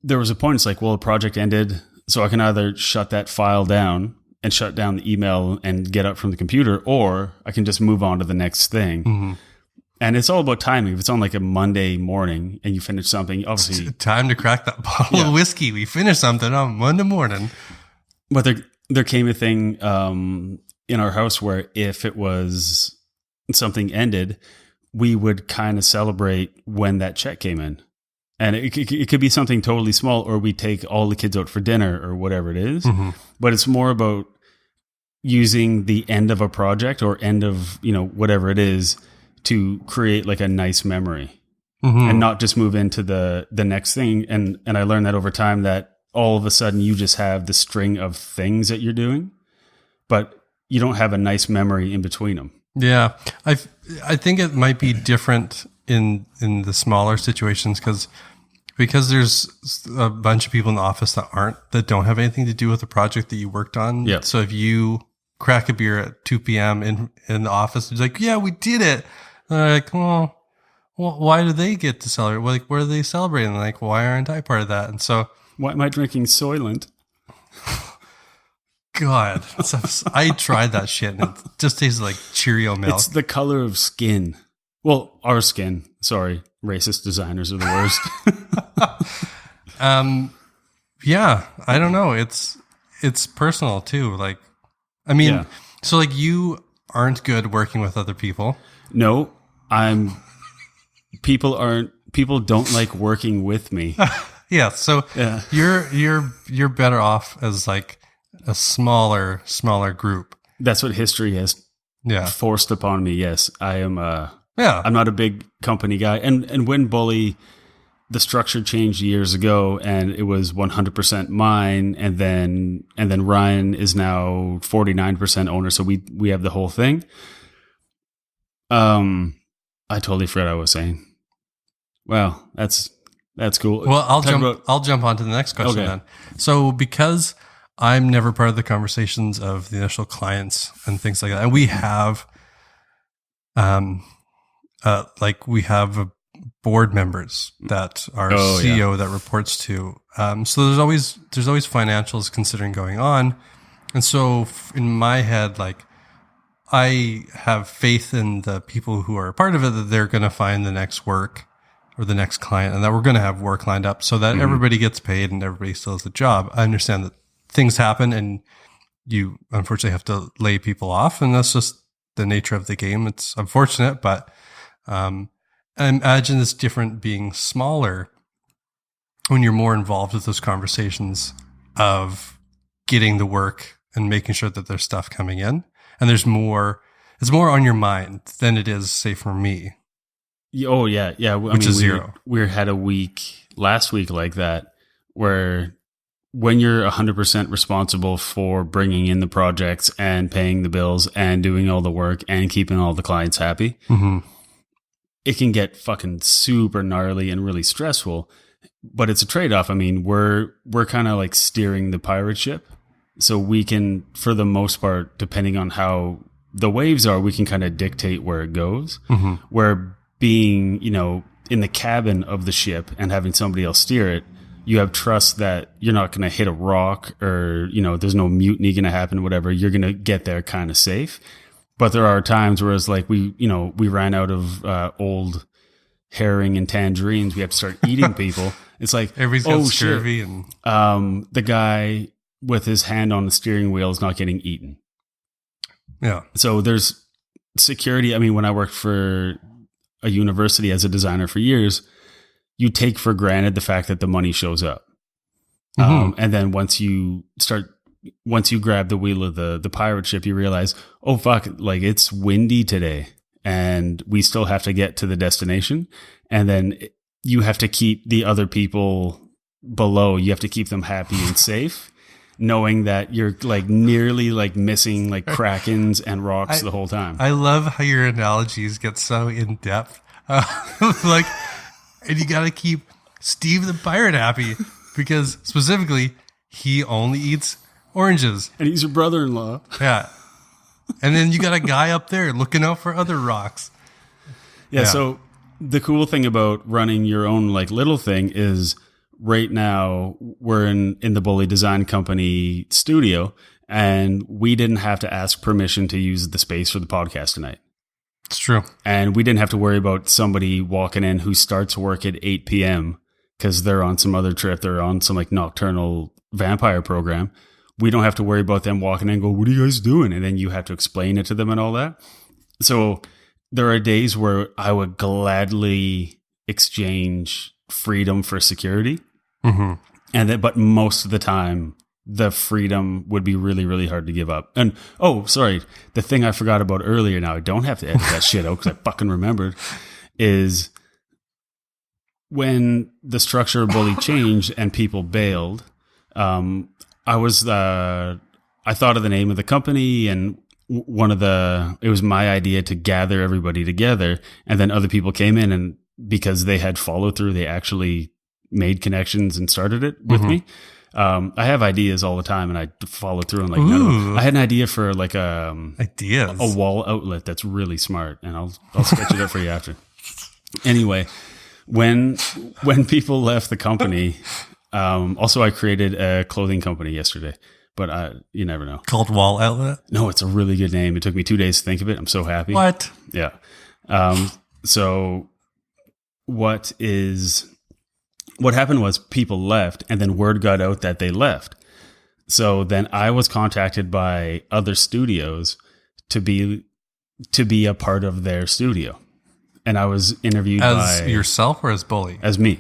there was a point, it's like, well, the project ended, so I can either shut that file down and shut down the email and get up from the computer, or I can just move on to the next thing. Mm-hmm. And it's all about timing. If it's on like a Monday morning and you finish something, obviously it's time to crack that bottle of whiskey. We finished something on Monday morning. But there came a thing in our house where if it was something ended, we would kind of celebrate when that check came in. And it could be something totally small, or we take all the kids out for dinner or whatever it is. Mm-hmm. But it's more about using the end of a project or end of, whatever it is to create like a nice memory, mm-hmm. and not just move into the next thing. And I learned that over time, that all of a sudden you just have the string of things that you're doing, but you don't have a nice memory in between them. Yeah. I think it might be different in the smaller situations, because because there's a bunch of people in the office that don't have anything to do with the project that you worked on. Yeah. So if you crack a beer at 2 p.m. in the office, it's like, yeah, we did it. And they're like, well, why do they get to celebrate? Like, what are they celebrating? Like, why aren't I part of that? And so, why am I drinking Soylent? God, I tried that shit and it just tastes like Cheerio milk. It's the color of skin. Well, our skin. Sorry, racist designers are the worst. Yeah, I don't know. It's personal too. Like, I mean, Yeah. so like you aren't good working with other people. No, people don't like working with me. Yeah, so Yeah. you're better off as like a smaller group. That's what history has Yeah. forced upon me. Yes, I am. Yeah. I'm not a big company guy. And when Bully, the structure changed years ago, and it was 100% mine, and then Ryan is now 49% owner. So we have the whole thing. I totally forgot what I was saying. Well, that's cool. Well, I'll jump on to the next question Okay. then. So because I'm never part of the conversations of the initial clients and things like that, and we have we have board members that our CEO that reports to. So there's always financials considering going on. And so in my head, like, I have faith in the people who are a part of it that they're going to find the next work or the next client and that we're going to have work lined up so that everybody gets paid and everybody still has a job. I understand that things happen and you unfortunately have to lay people off, and that's just the nature of the game. It's unfortunate, but I imagine it's different being smaller when you're more involved with those conversations of getting the work and making sure that there's stuff coming in. And it's more on your mind than it is, say, for me. Oh yeah, yeah. Which is zero. We had a week last week like that where when you're 100% responsible for bringing in the projects and paying the bills and doing all the work and keeping all the clients happy, it can get fucking super gnarly and really stressful. But it's a trade-off. I mean, we're kind of like steering the pirate ship. So we can, for the most part, depending on how the waves are, we can kind of dictate where it goes. Where being, in the cabin of the ship and having somebody else steer it, you have trust that you're not going to hit a rock or, there's no mutiny going to happen, whatever. You're going to get there kind of safe. But there are times where it's like we ran out of old herring and tangerines. We have to start eating people. It's like, everybody's got scurvy and the guy with his hand on the steering wheel is not getting eaten. Yeah. So there's security. I mean, when I worked for a university as a designer for years, you take for granted the fact that the money shows up. And then once you grab the wheel of the pirate ship, you realize, oh fuck, like it's windy today and we still have to get to the destination. And then you have to keep the other people below, you have to keep them happy and safe, knowing that you're like nearly like missing like krakens and rocks the whole time. I love how your analogies get so in depth. Like, and you got to keep Steve the pirate happy because specifically he only eats oranges. And he's your brother-in-law. Yeah. And then you got a guy up there looking out for other rocks. Yeah. So the cool thing about running your own like little thing is right now we're in the Bully Design Company studio and we didn't have to ask permission to use the space for the podcast tonight. It's true. And we didn't have to worry about somebody walking in who starts work at 8 p.m. because they're on some other trip. They're on some like nocturnal vampire program. We don't have to worry about them walking in and go, what are you guys doing? And then you have to explain it to them and all that. So there are days where I would gladly exchange freedom for security. But most of the time, the freedom would be really, really hard to give up. And, the thing I forgot about earlier, now I don't have to edit that shit out because I fucking remembered, is when the structure of Bully changed and people bailed, I thought of the name of the company and it was my idea to gather everybody together, and then other people came in and because they had follow through, they actually made connections and started it with me. I have ideas all the time, and I follow through on like none of them. I had an idea for like ideas, a wall outlet that's really smart, and I'll sketch it up for you after. Anyway, when people left the company, also I created a clothing company yesterday, but you never know. Called Wall Outlet? No, it's a really good name. It took me 2 days to think of it. I'm so happy. What? Yeah. So what happened was people left, and then word got out that they left. So then I was contacted by other studios to be a part of their studio. And I was interviewed as yourself or as Bully? As me.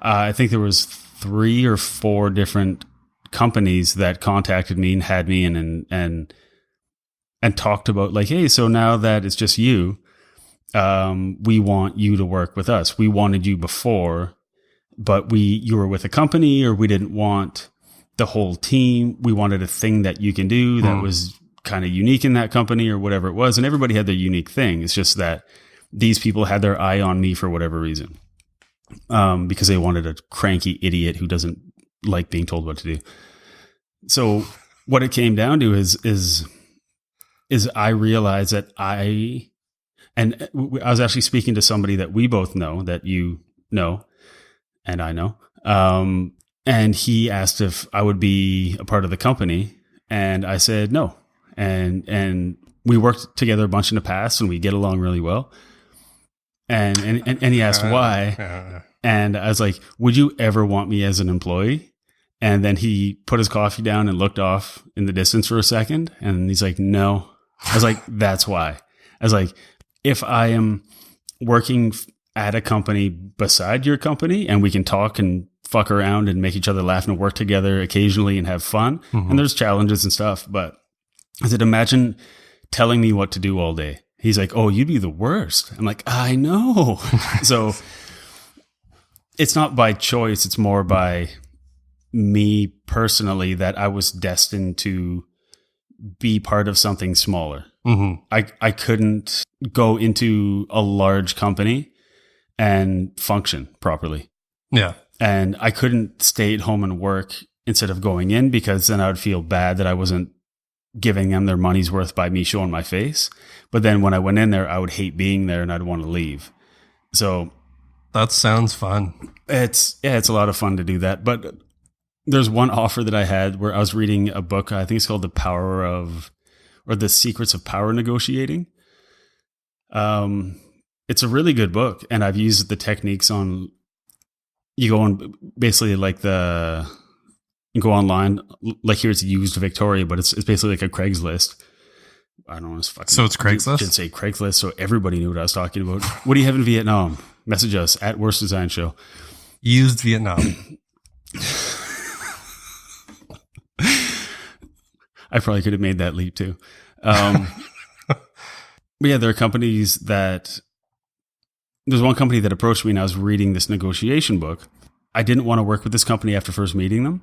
I think there was 3 or 4 different companies that contacted me and had me and talked about like, hey, so now that it's just you, we want you to work with us. We wanted you before, but you were with a company, or we didn't want the whole team. We wanted a thing that you can do that was kind of unique in that company or whatever it was. And everybody had their unique thing. It's just that these people had their eye on me for whatever reason, because they wanted a cranky idiot who doesn't like being told what to do. So what it came down to is I realized that I was actually speaking to somebody that we both know, that you know, and I know. And he asked if I would be a part of the company, and I said no. And we worked together a bunch in the past, and we get along really well. And he asked why, and I was like, "Would you ever want me as an employee?" And then he put his coffee down and looked off in the distance for a second, and he's like, "No." I was like, "That's why." I was like, "If I am working at a company beside your company, and we can talk and fuck around and make each other laugh and work together occasionally and have fun, and there's challenges and stuff, but I said, imagine telling me what to do all day." He's like, "Oh, you'd be the worst." I'm like, "I know." So it's not by choice. It's more by me personally that I was destined to be part of something smaller. I couldn't go into a large company and function properly. Yeah. And I couldn't stay at home and work instead of going in, because then I would feel bad that I wasn't giving them their money's worth by me showing my face. But then when I went in there, I would hate being there and I'd want to leave. So that sounds fun. It's a lot of fun to do that. But there's one offer that I had where I was reading a book. I think it's called The Secrets of Power Negotiating. It's a really good book, and I've used the techniques on. You go on basically like you go online, like here it's used Victoria, but it's basically like a Craigslist. I don't know. So it's Craigslist? Should say Craigslist, so everybody knew what I was talking about. What do you have in Vietnam? Message us at Worst Design Show. Used Vietnam. I probably could have made that leap too. But yeah, there are companies that. There's one company that approached me, and I was reading this negotiation book. I didn't want to work with this company after first meeting them,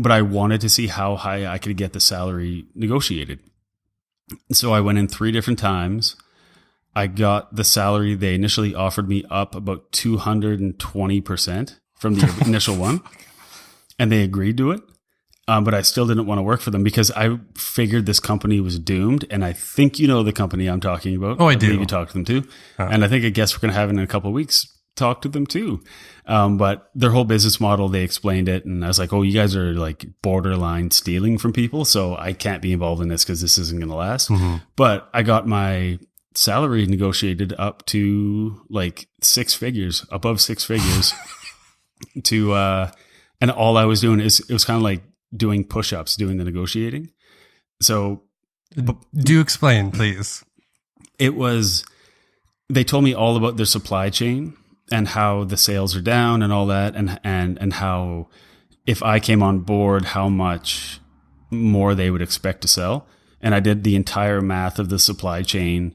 but I wanted to see how high I could get the salary negotiated. So I went in 3 different times. I got the salary they initially offered me up about 220% from the initial one, and they agreed to it. But I still didn't want to work for them because I figured this company was doomed. And I think you know the company I'm talking about. Oh, I do. Believe you talked to them too. And I think I guess we're going to have in a couple of weeks talk to them too. But their whole business model, they explained it. And I was like, oh, you guys are like borderline stealing from people. So I can't be involved in this because this isn't going to last. But I got my salary negotiated up to like 6 figures, above 6 figures and all I was doing is, it was kind of like doing push-ups, doing the negotiating. So do explain, please. They told me all about their supply chain and how the sales are down and all that. And how if I came on board, how much more they would expect to sell. And I did the entire math of the supply chain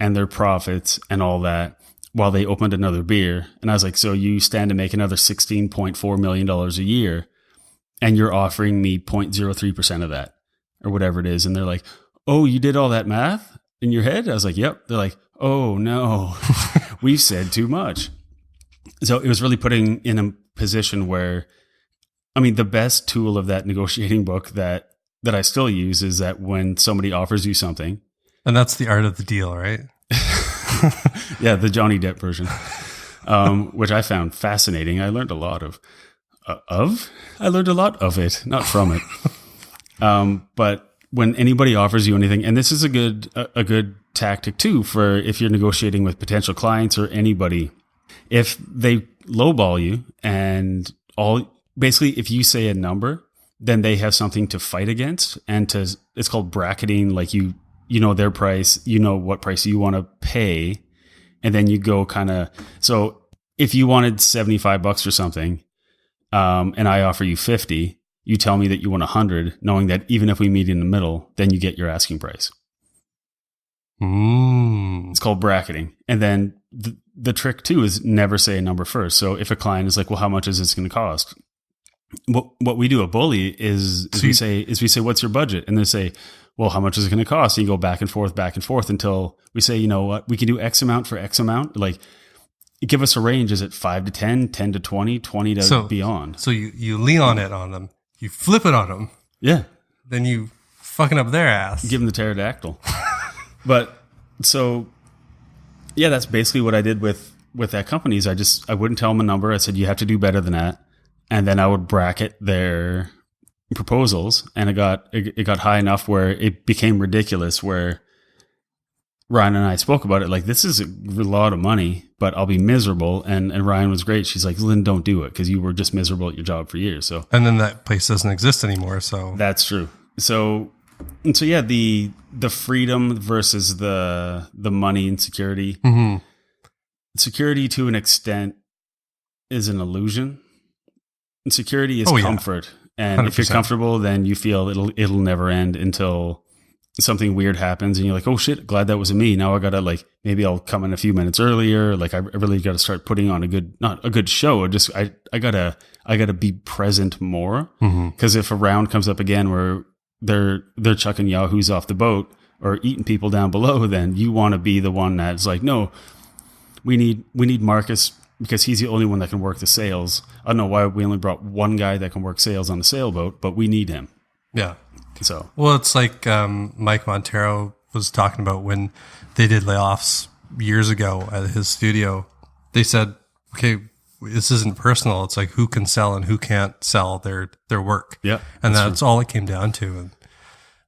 and their profits and all that while they opened another beer. And I was like, so you stand to make another $16.4 million a year. And you're offering me 0.03% of that or whatever it is. And they're like, oh, you did all that math in your head? I was like, yep. They're like, oh no, we've said too much. So it was really putting in position where, I mean, the best tool of that negotiating book that I still use is that when somebody offers you something, and that's the art of the deal, right? Yeah, the Johnny Depp version, which I found fascinating. I learned a lot I learned a lot of it, not from it. But when anybody offers you anything, and this is a good tactic too, for if you're negotiating with potential clients or anybody, if they lowball you and basically if you say a number, then they have something to fight against, and it's called bracketing. Like you know their price, you know what price you want to pay, and then you go kind of, so if you wanted $75 or something, and I offer you 50, you tell me that you want 100, knowing that even if we meet in the middle, then you get your asking price. It's called bracketing. And then the trick too is never say a number first. So if a client is like, well, how much is this going to cost? What we do at Bully is we say, what's your budget? And they say, well, how much is it going to cost? And you go back and forth until we say, you know what, we can do X amount for X amount. Like, give us a range. Is it 5 to 10, 10 to 20, 20 to beyond? So you lean on them. You flip it on them. Yeah. Then you fucking up their ass. Give them the pterodactyl. But so, yeah, that's basically what I did with that company. Is I wouldn't tell them a number. I said, you have to do better than that. And then I would bracket their proposals, and it got high enough where it became ridiculous, where Ryan and I spoke about it. Like, this is a lot of money, but I'll be miserable. And Ryan was great. She's like, Lynn, don't do it, because you were just miserable at your job for years. So, and then that place doesn't exist anymore. So that's true. So yeah, the freedom versus the money and security. Mm-hmm. Security to an extent is an illusion. And security is comfort. And 100%. If you're comfortable, then you feel it'll never end until something weird happens and you're like, oh shit, glad that wasn't me. Now I gotta, like, maybe I'll come in a few minutes earlier. Like, I really gotta start putting on not a good show. I gotta be present more. Cause if a round comes up again where they're chucking yahoos off the boat or eating people down below, then you want to be the one that's like, no, we need Marcus, because he's the only one that can work the sails. I don't know why we only brought one guy that can work sails on the sailboat, but we need him. Yeah. So, well, it's like Mike Montero was talking about when they did layoffs years ago at his studio. They said, okay, this isn't personal. It's like who can sell and who can't sell their work. Yeah. And that's all it came down to. And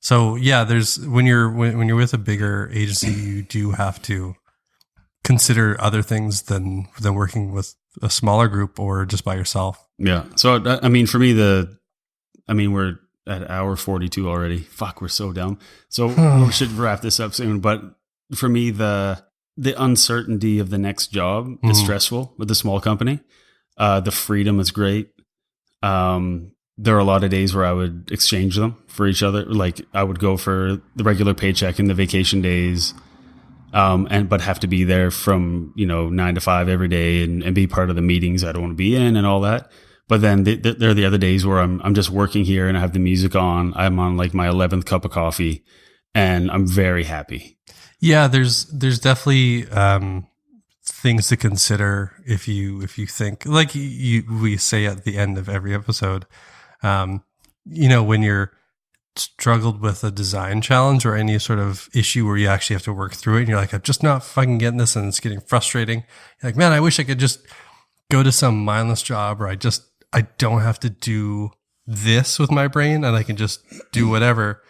so, yeah, there's when you're with a bigger agency, you do have to consider other things than working with a smaller group or just by yourself. Yeah. So, I mean, for me, we're at hour 42 already. Fuck, we're so dumb. So we should wrap this up soon. But for me, the uncertainty of the next job is stressful with a small company. The freedom is great. There are a lot of days where I would exchange them for each other. Like, I would go for the regular paycheck and the vacation days, but have to be there from 9 to 5 every day and be part of the meetings I don't want to be in and all that. But then there are the other days where I'm just working here and I have the music on. I'm on like my 11th cup of coffee, and I'm very happy. Yeah, there's definitely things to consider if you think, like we say at the end of every episode, when you're struggled with a design challenge or any sort of issue where you actually have to work through it, and you're like, I'm just not fucking getting this, and it's getting frustrating. You're like, man, I wish I could just go to some mindless job, or I don't have to do this with my brain, and I can just do whatever.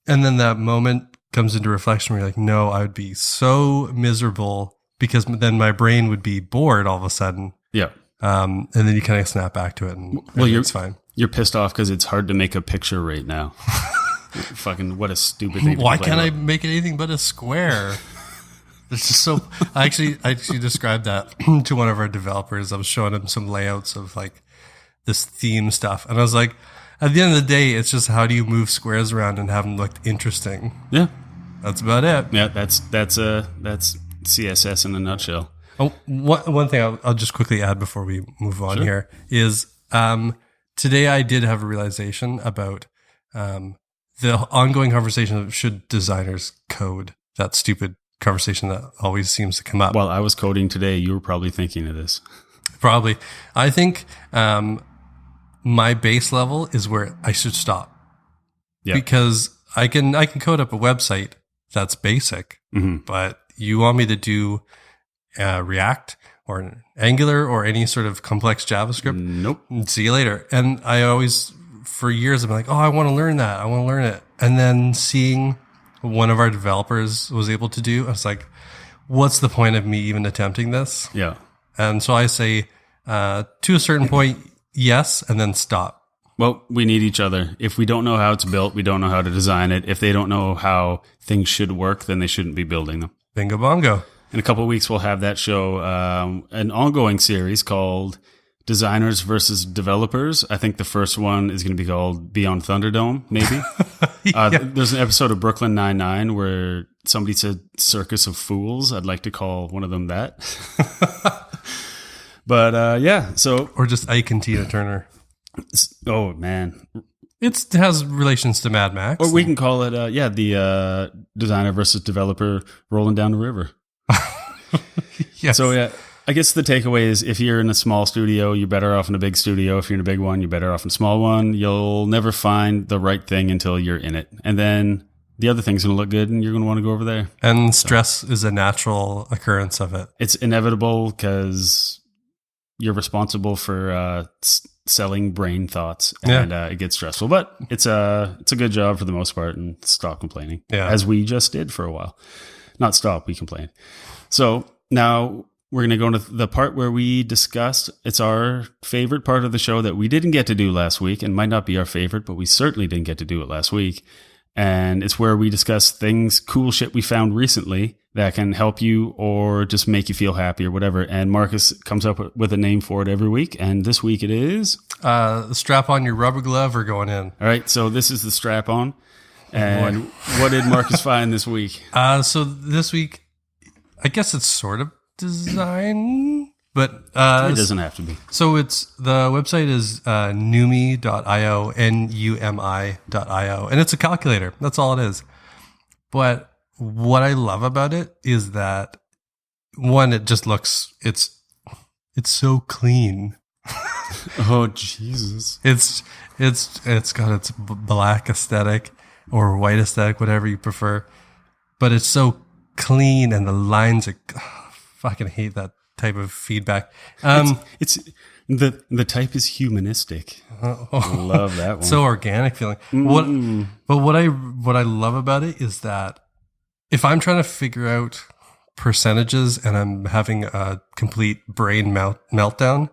And then that moment comes into reflection where you're like, no, I would be so miserable, because then my brain would be bored all of a sudden. Yeah. And then you kind of snap back to it, and it's fine. You're pissed off because it's hard to make a picture right now. Fucking, what a stupid thing. Why can't I make it anything but a square? It's just so. I actually described that to one of our developers. I was showing him some layouts of like this theme stuff, and I was like, at the end of the day, it's just how do you move squares around and have them look interesting? Yeah, that's about it. Yeah, that's CSS in a nutshell. Oh, one thing I'll just quickly add before we move on here is today I did have a realization about the ongoing conversation of should designers code. That stupid conversation that always seems to come up. While I was coding today, you were probably thinking of this. Probably. I think my base level is where I should stop. Yeah. Because I can code up a website that's basic, but you want me to do React or Angular or any sort of complex JavaScript? Nope. See you later. And I always, for years, I've been like, oh, I want to learn that. I want to learn it. And then seeing one of our developers was able to do, I was like, what's the point of me even attempting this? Yeah. And so I say, to a certain point, yes, and then stop. Well, we need each other. If we don't know how it's built, we don't know how to design it. If they don't know how things should work, then they shouldn't be building them. Bingo bongo. In a couple of weeks, we'll have that show, an ongoing series called Designers versus Developers. I think the first one is going to be called Beyond Thunderdome, maybe. There's an episode of Brooklyn Nine-Nine where somebody said Circus of Fools. I'd like to call one of them that. But yeah, so... Or just Ike and Tina Turner. Oh, man. It has relations to Mad Max. Or we can call it, the designer versus developer rolling down the river. Yes. So, yeah, I guess the takeaway is if you're in a small studio, you're better off in a big studio. If you're in a big one, you're better off in a small one. You'll never find the right thing until you're in it. And then the other thing's going to look good and you're going to want to go over there. And stress is a natural occurrence of it. It's inevitable because you're responsible for selling brain thoughts, and it gets stressful. But it's a good job for the most part, and stop complaining, as we just did for a while. Not stop, we complained. So now we're going to go into the part where we discussed, it's our favorite part of the show that we didn't get to do last week, and might not be our favorite, but we certainly didn't get to do it last week. And it's where we discuss things, cool shit we found recently that can help you or just make you feel happy or whatever. And Marcus comes up with a name for it every week. And this week it is... strap on your rubber glove or going in. All right. So this is the strap on. And what did Marcus find this week? So this week, I guess it's sort of design, but... it doesn't have to be. So the website is numi.io, Numi.io, and it's a calculator. That's all it is. But what I love about it is that, one, it just looks, it's so clean. Oh, Jesus. It's got its black aesthetic or white aesthetic, whatever you prefer. But it's so clean and the lines are, fucking hate that type of feedback. It's the type is humanistic. Love that one. So organic feeling. What I love about it is that if I'm trying to figure out percentages and I'm having a complete brain meltdown,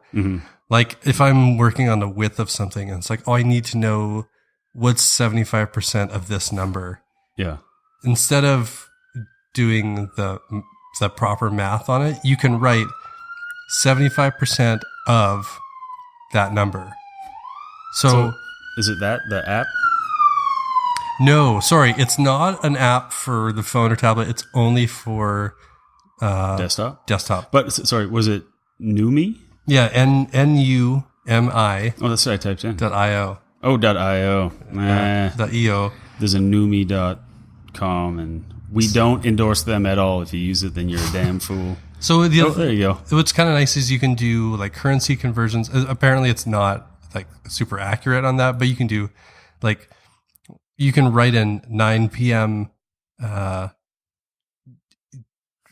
like if I'm working on the width of something and it's like, oh, I need to know what's 75% of this number. Yeah. Instead of doing the proper math on it, you can write 75% of that number. So is it the app? No, sorry. It's not an app for the phone or tablet. It's only for desktop. But sorry, was it Numi? Yeah, Numi. Oh, that's what I typed in. .io. Oh, .io. .eo. There's a Numi.com, and we don't endorse them at all. If you use it, then you're a damn fool. So there you go. What's kind of nice is you can do like currency conversions. Apparently, it's not like super accurate on that, but you can do like you can write in 9 p.m.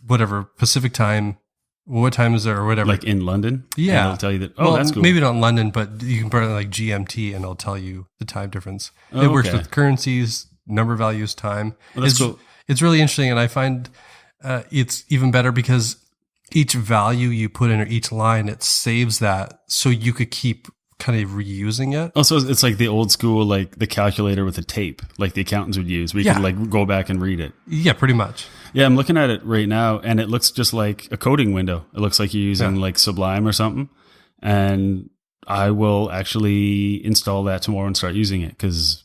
Whatever Pacific time. What time is there or whatever? Like in London? Yeah. And it'll tell you that. Oh, that's cool. Maybe not London, but you can put it like GMT and it'll tell you the time difference. It works with currencies, number values, time. Well, that's cool. It's really interesting. And I find it's even better because each value you put in or each line, it saves that so you could keep kind of reusing it. Also, it's like the old school, like the calculator with a tape, like the accountants would use. We could like go back and read it. Yeah, pretty much. Yeah, I'm looking at it right now, and it looks just like a coding window. It looks like you're using like Sublime or something. And I will actually install that tomorrow and start using it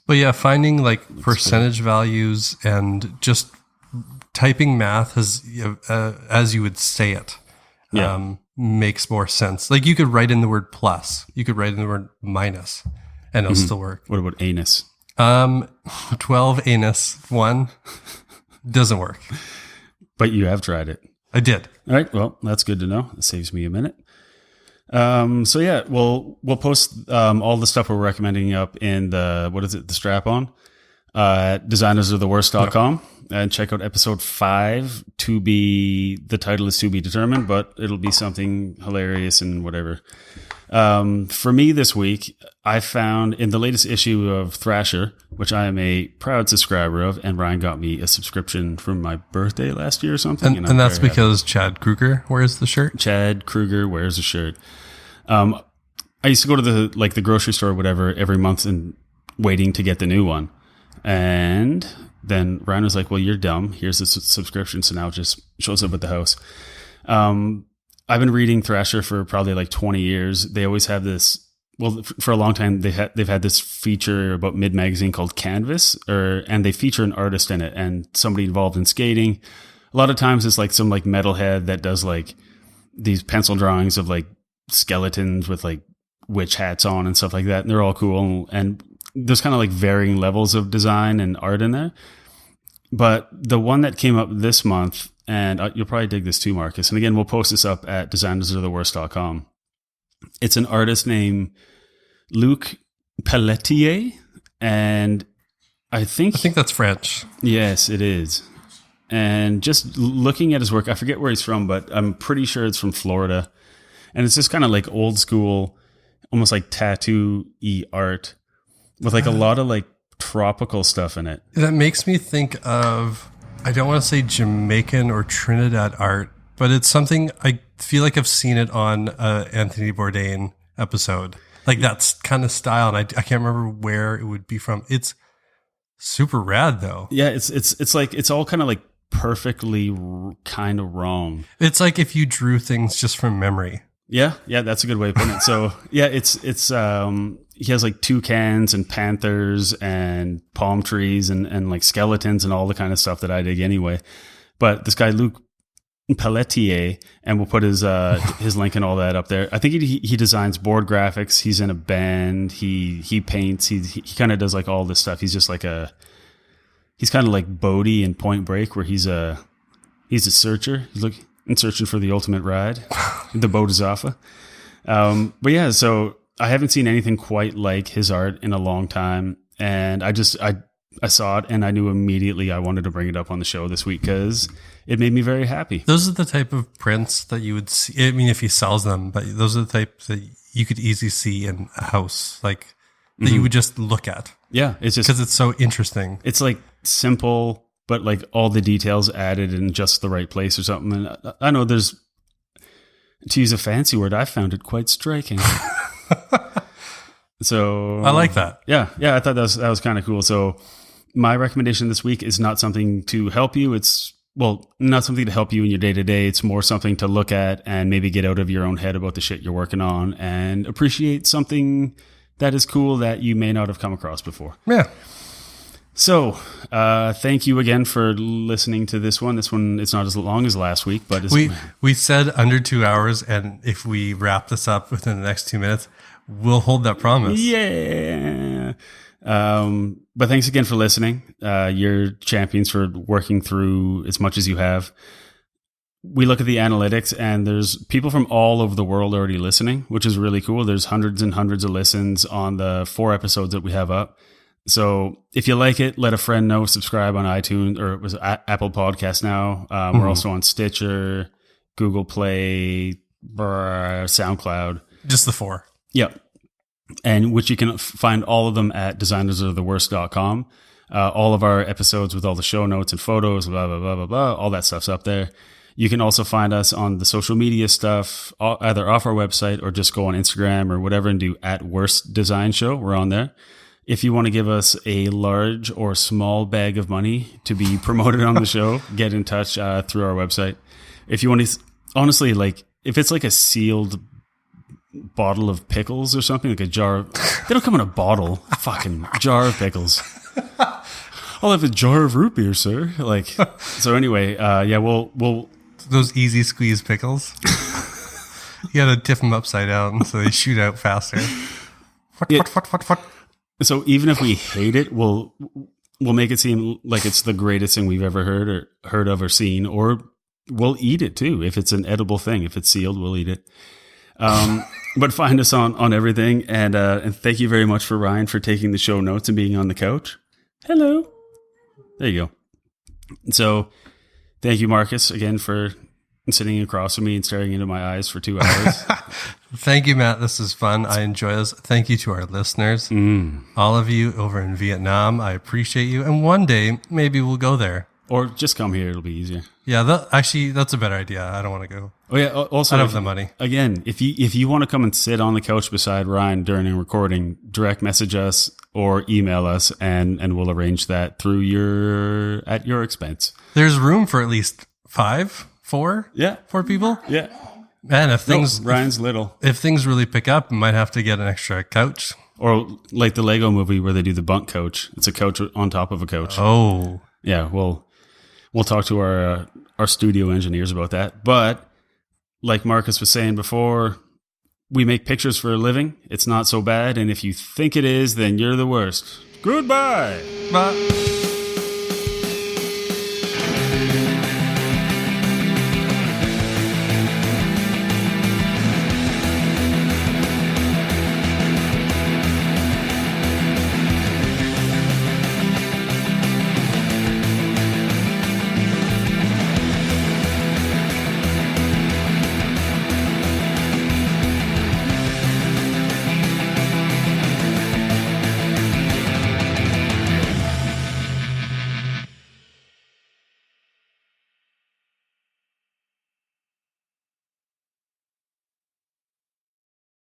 But yeah, finding like percentage values and just typing math as you would say it makes more sense. Like you could write in the word plus, you could write in the word minus, and it'll still work. What about anus? 12 anus 1 doesn't work. But you have tried it. I did. All right. Well, that's good to know. It saves me a minute. So yeah, we'll post all the stuff we're recommending up in the the strap on designersoftheworst.com and check out episode 5. The title is to be determined, but it'll be something hilarious and whatever. For me this week, I found in the latest issue of Thrasher, which I am a proud subscriber of, and Ryan got me a subscription for my birthday last year or something. And that's because Chad Kruger wears the shirt? Chad Kruger wears a shirt. I used to go to the grocery store or whatever every month and waiting to get the new one. And then Ryan was like, well, you're dumb. Here's the subscription. So now it just shows up at the house. I've been reading Thrasher for probably like 20 years. They always have this, well, for a long time, they've had this feature about Mid Magazine called Canvas, and they feature an artist in it and somebody involved in skating. A lot of times it's like some like metalhead that does like these pencil drawings of like skeletons with like witch hats on and stuff like that. And they're all cool. And there's kind of like varying levels of design and art in there. But the one that came up this month, and you'll probably dig this too, Marcus. And again, we'll post this up at designersoftheworst.com. It's an artist named Luc Pelletier. And I think that's French. Yes, it is. And just looking at his work, I forget where he's from, but I'm pretty sure it's from Florida. And it's just kind of like old school, almost like tattoo-y art with like a lot of like tropical stuff in it. That makes me think of, I don't want to say Jamaican or Trinidad art, but it's something I feel like I've seen it on Anthony Bourdain episode. Like that kind of style. And I can't remember where it would be from. It's super rad though. Yeah, it's like, it's all kind of like perfectly kind of wrong. It's like if you drew things just from memory. Yeah, that's a good way of putting it. So yeah, it's he has like toucans and panthers and palm trees and like skeletons and all the kind of stuff that I dig anyway. But this guy Luc Pelletier, and we'll put his link and all that up there. I think he designs board graphics. He's in a band. He paints. He kind of does like all this stuff. He's just like he's kind of like Bodhi in Point Break, where he's a searcher. He's looking and searching for the ultimate ride, the Bodhisattva. But yeah, so I haven't seen anything quite like his art in a long time. And I saw it and I knew immediately I wanted to bring it up on the show this week because it made me very happy. Those are the type of prints that you would see. I mean, if he sells them, but those are the type that you could easily see in a house, like that you would just look at. Yeah. It's just because it's so interesting. It's like simple, but like all the details added in just the right place or something. And I know there's, to use a fancy word, I found it quite striking. So I like that. Yeah. I thought that was kind of cool. So my recommendation this week is not something to help you. It's, well, not something to help you in your day to day. It's more something to look at and maybe get out of your own head about the shit you're working on and appreciate something that is cool that you may not have come across before. Yeah. So, thank you again for listening to this one. This one, it's not as long as last week, but we said under 2 hours, and if we wrap this up within the next 2 minutes, we'll hold that promise. Yeah. But thanks again for listening. You're champions for working through as much as you have. We look at the analytics, and there's people from all over the world already listening, which is really cool. There's hundreds and hundreds of listens on the 4 episodes that we have up. So if you like it, let a friend know, subscribe on iTunes, or it was Apple Podcasts now. We're also on Stitcher, Google Play, SoundCloud. Just the 4. Yep. And which you can find all of them at designersoftheworst.com. All of our episodes with all the show notes and photos, blah, blah, blah, blah, blah. All that stuff's up there. You can also find us on the social media stuff, either off our website or just go on Instagram or whatever and do @worstdesignshow. We're on there. If you want to give us a large or small bag of money to be promoted on the show, get in touch through our website. If you want to, honestly, like if it's like a sealed bottle of pickles or something, like a jar, they don't come in a bottle, fucking jar of pickles. I'll have a jar of root beer, sir. Like, so anyway, yeah, we'll those easy squeeze pickles. You got to dip them upside down so they shoot out faster. What? So even if we hate it, we'll make it seem like it's the greatest thing we've ever heard of or seen, or we'll eat it too. If it's an edible thing, if it's sealed, we'll eat it. But find us on everything. And thank you very much for Ryan for taking the show notes and being on the couch. Hello. There you go. So thank you, Marcus, again, for sitting across from me and staring into my eyes for 2 hours. Thank you, Matt. This is fun. I enjoy this. Thank you to our listeners. All of you over in Vietnam. I appreciate you. And one day, maybe we'll go there. Or just come here. It'll be easier. Yeah, actually, that's a better idea. I don't want to go. Oh, yeah. Also, I don't have the money. Again, if you want to come and sit on the couch beside Ryan during a recording, direct message us or email us, and we'll arrange that at your expense. There's room for at least 4 people. Yeah. Man, Ryan's little. If things really pick up, we might have to get an extra couch. Or like the Lego movie where they do the bunk couch. It's a couch on top of a couch. Oh. Yeah, we'll talk to our studio engineers about that. But like Marcus was saying before, we make pictures for a living. It's not so bad. And if you think it is, then you're the worst. Goodbye. Bye.